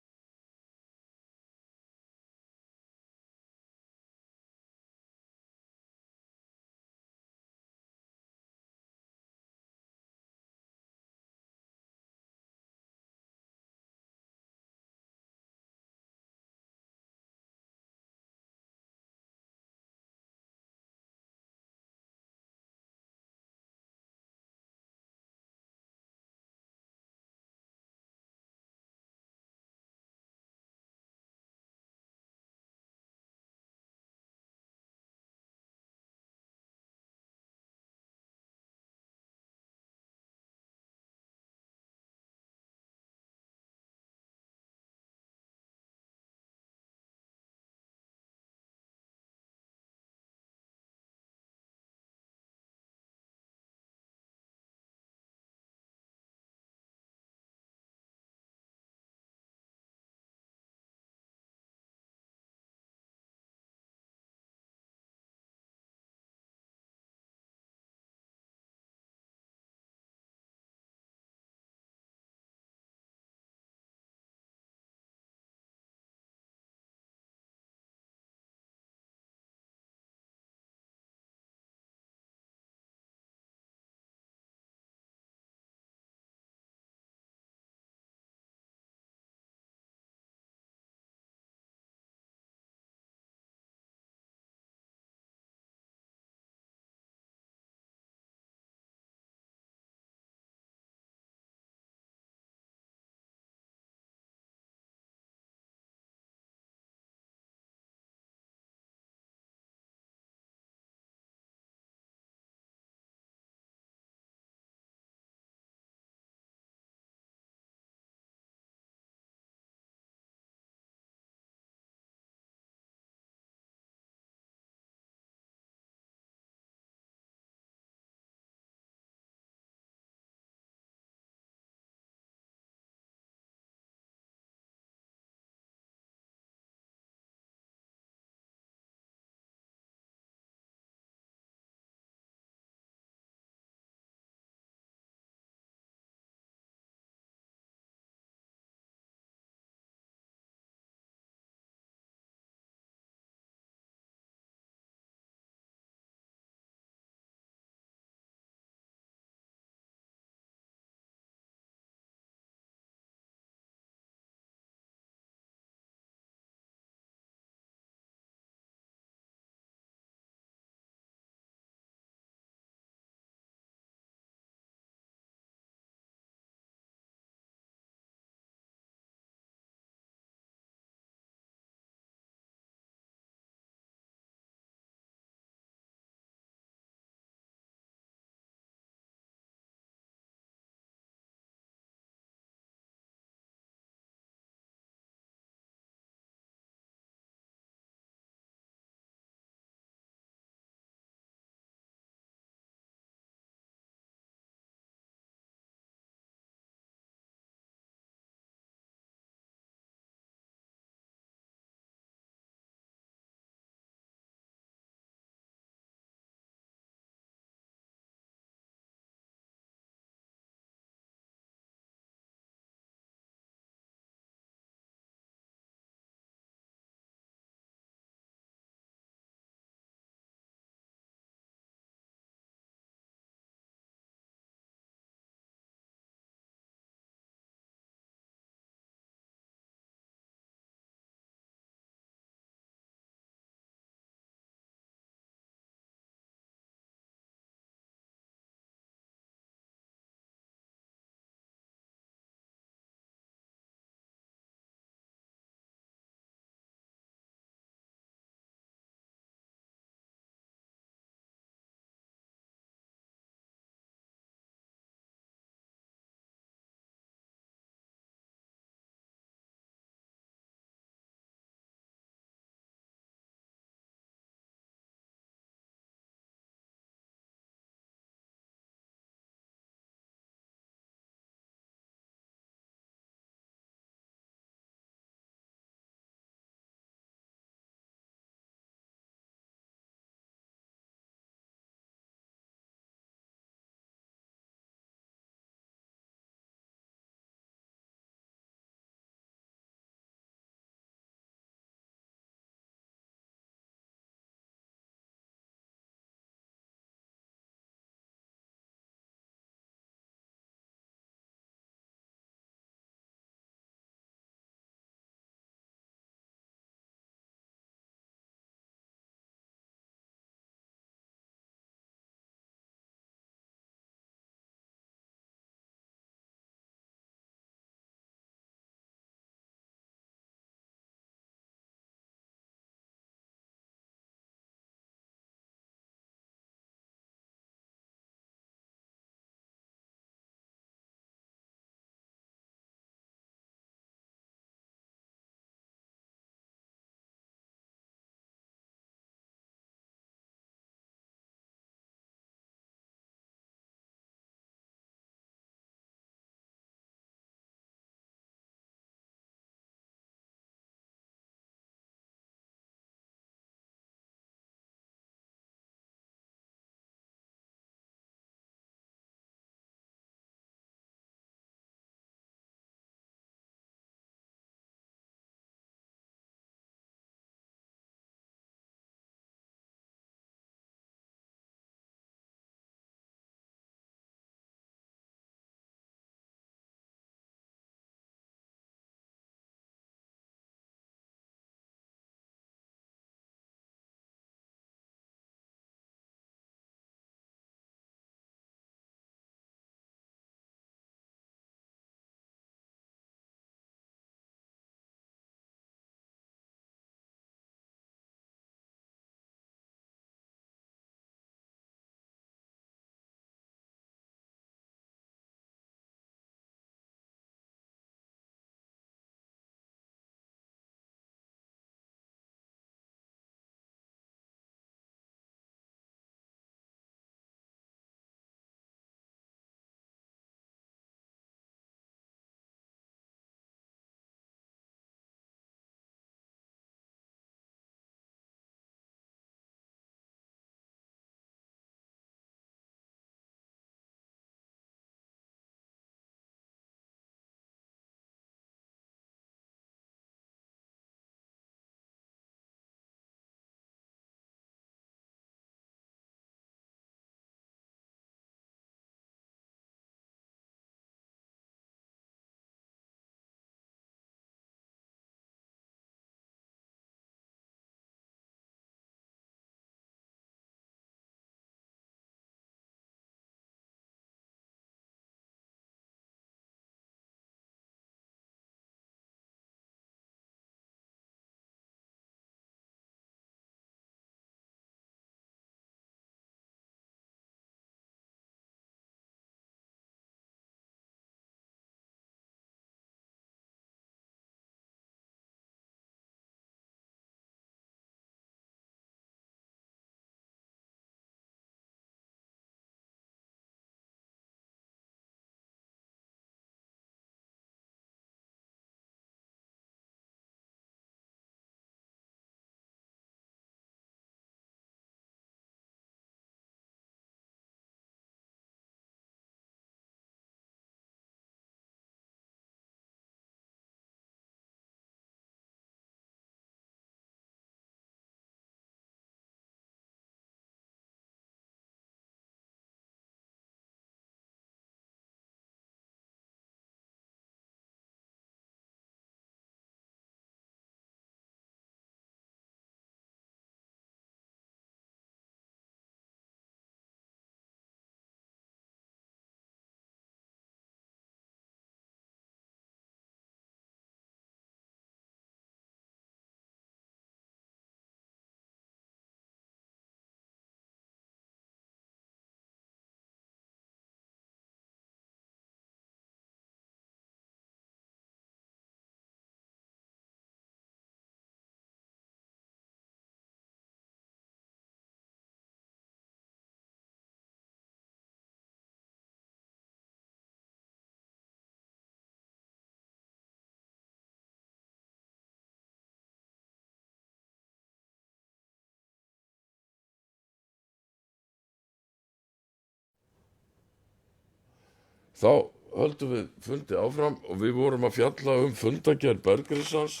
Speaker 1: Þá höldum við fundi áfram og við vorum að fjalla fundagerð Bergrisans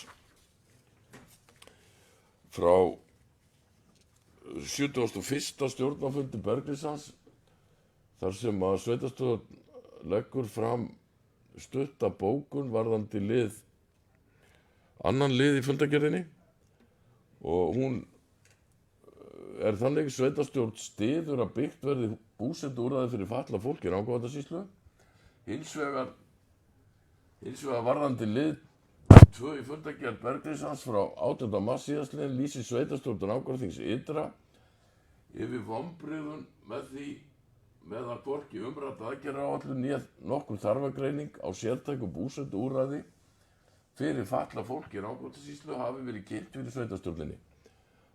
Speaker 1: frá 71. stjórnarfundi Bergrisans, þar sem að sveitarstjórn leggur fram stutta bókun varðandi annan lið í fundagerðinni, og hún þannig: sveitarstjórn styður að byggt verði búsetuúrræði fyrir fatlað fólk í Rangárvallasýslu. Hins vegar varðandi lið 2 í fundagerð Bergrisans frá 18. mars síðastliðinn lýsir sveitarstjórn Rangárþings ytra yfir vonbrigðum með að hvorki umrædd aðgerðaáætlun né nokkur þarfagreining á sértæku búsetuúrræði fyrir fatlað fólk í Rangárvallasýslu hafi verið kynnt fyrir sveitarstjórninni.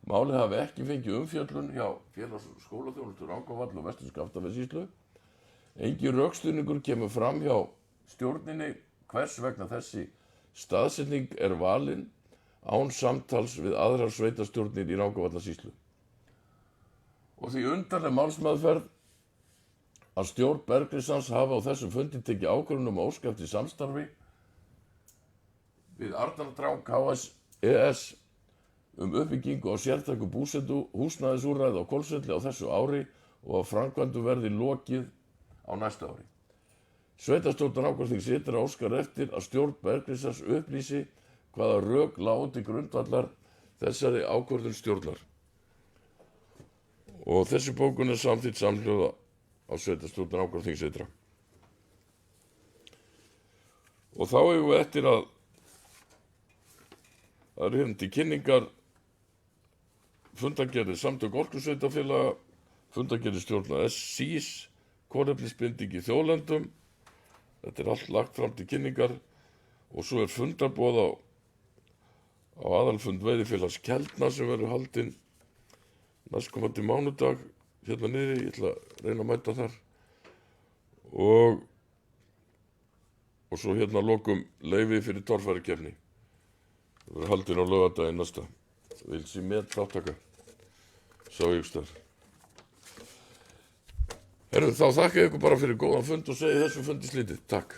Speaker 1: Málið hafi ekki fengið umfjöllun hjá félags- og skólaþjónustu Rangárvalla og Vestur-Skaftafellssýslu. Engin rökstuðningur kemur fram hjá stjórninni hvers vegna þessi staðsetning er valin án samtals við aðrar sveitarstjórnir í Rangárvallasýslu. Og því undarleg málsmeðferð að stjórn Bergrisans hafa á þessum fundi tekið ákvörðun að óska eftir samstarfi við Arnardrák ES uppbyggingu á sértæku búsetu húsnæðisúrræði á Hvolsvelli á þessu ári og að framkvæmdum verði lokið á næsta ári. Sveitarstjórn Rangárþings ytra óskar eftir að stjórn Bergrisans upplýsi hvaða rök lágu til grundvallar þessari ákvörðun stjórnar. Og þessi bókun er samþykkt samhljóða á sveitarstjórn Rangárþings ytra. Og þá eigum við eftir að það eru hérna til kynningar fundagerðir Samtök orkusveitarfélaga, fundagerðir stjórnar SÍS, kolefnisbinding í þjóðlendum. Þetta er allt lagt fram til kynningar, og svo fundarboð á aðalfund veiðifélags Keldna sem verður haldinn næstkomandi mánudag hérna niðri. Ég ætla að reyna að mæta þar. Og svo hérna að lokum leyfi fyrir torfærikeppni. Það verður haldinn á laugardaginn næsta. Vilsi með þáttaka. Sá ég þar. Þá þakka ég ykkur bara fyrir góðan fund og segi þessum fundi slítið. Takk.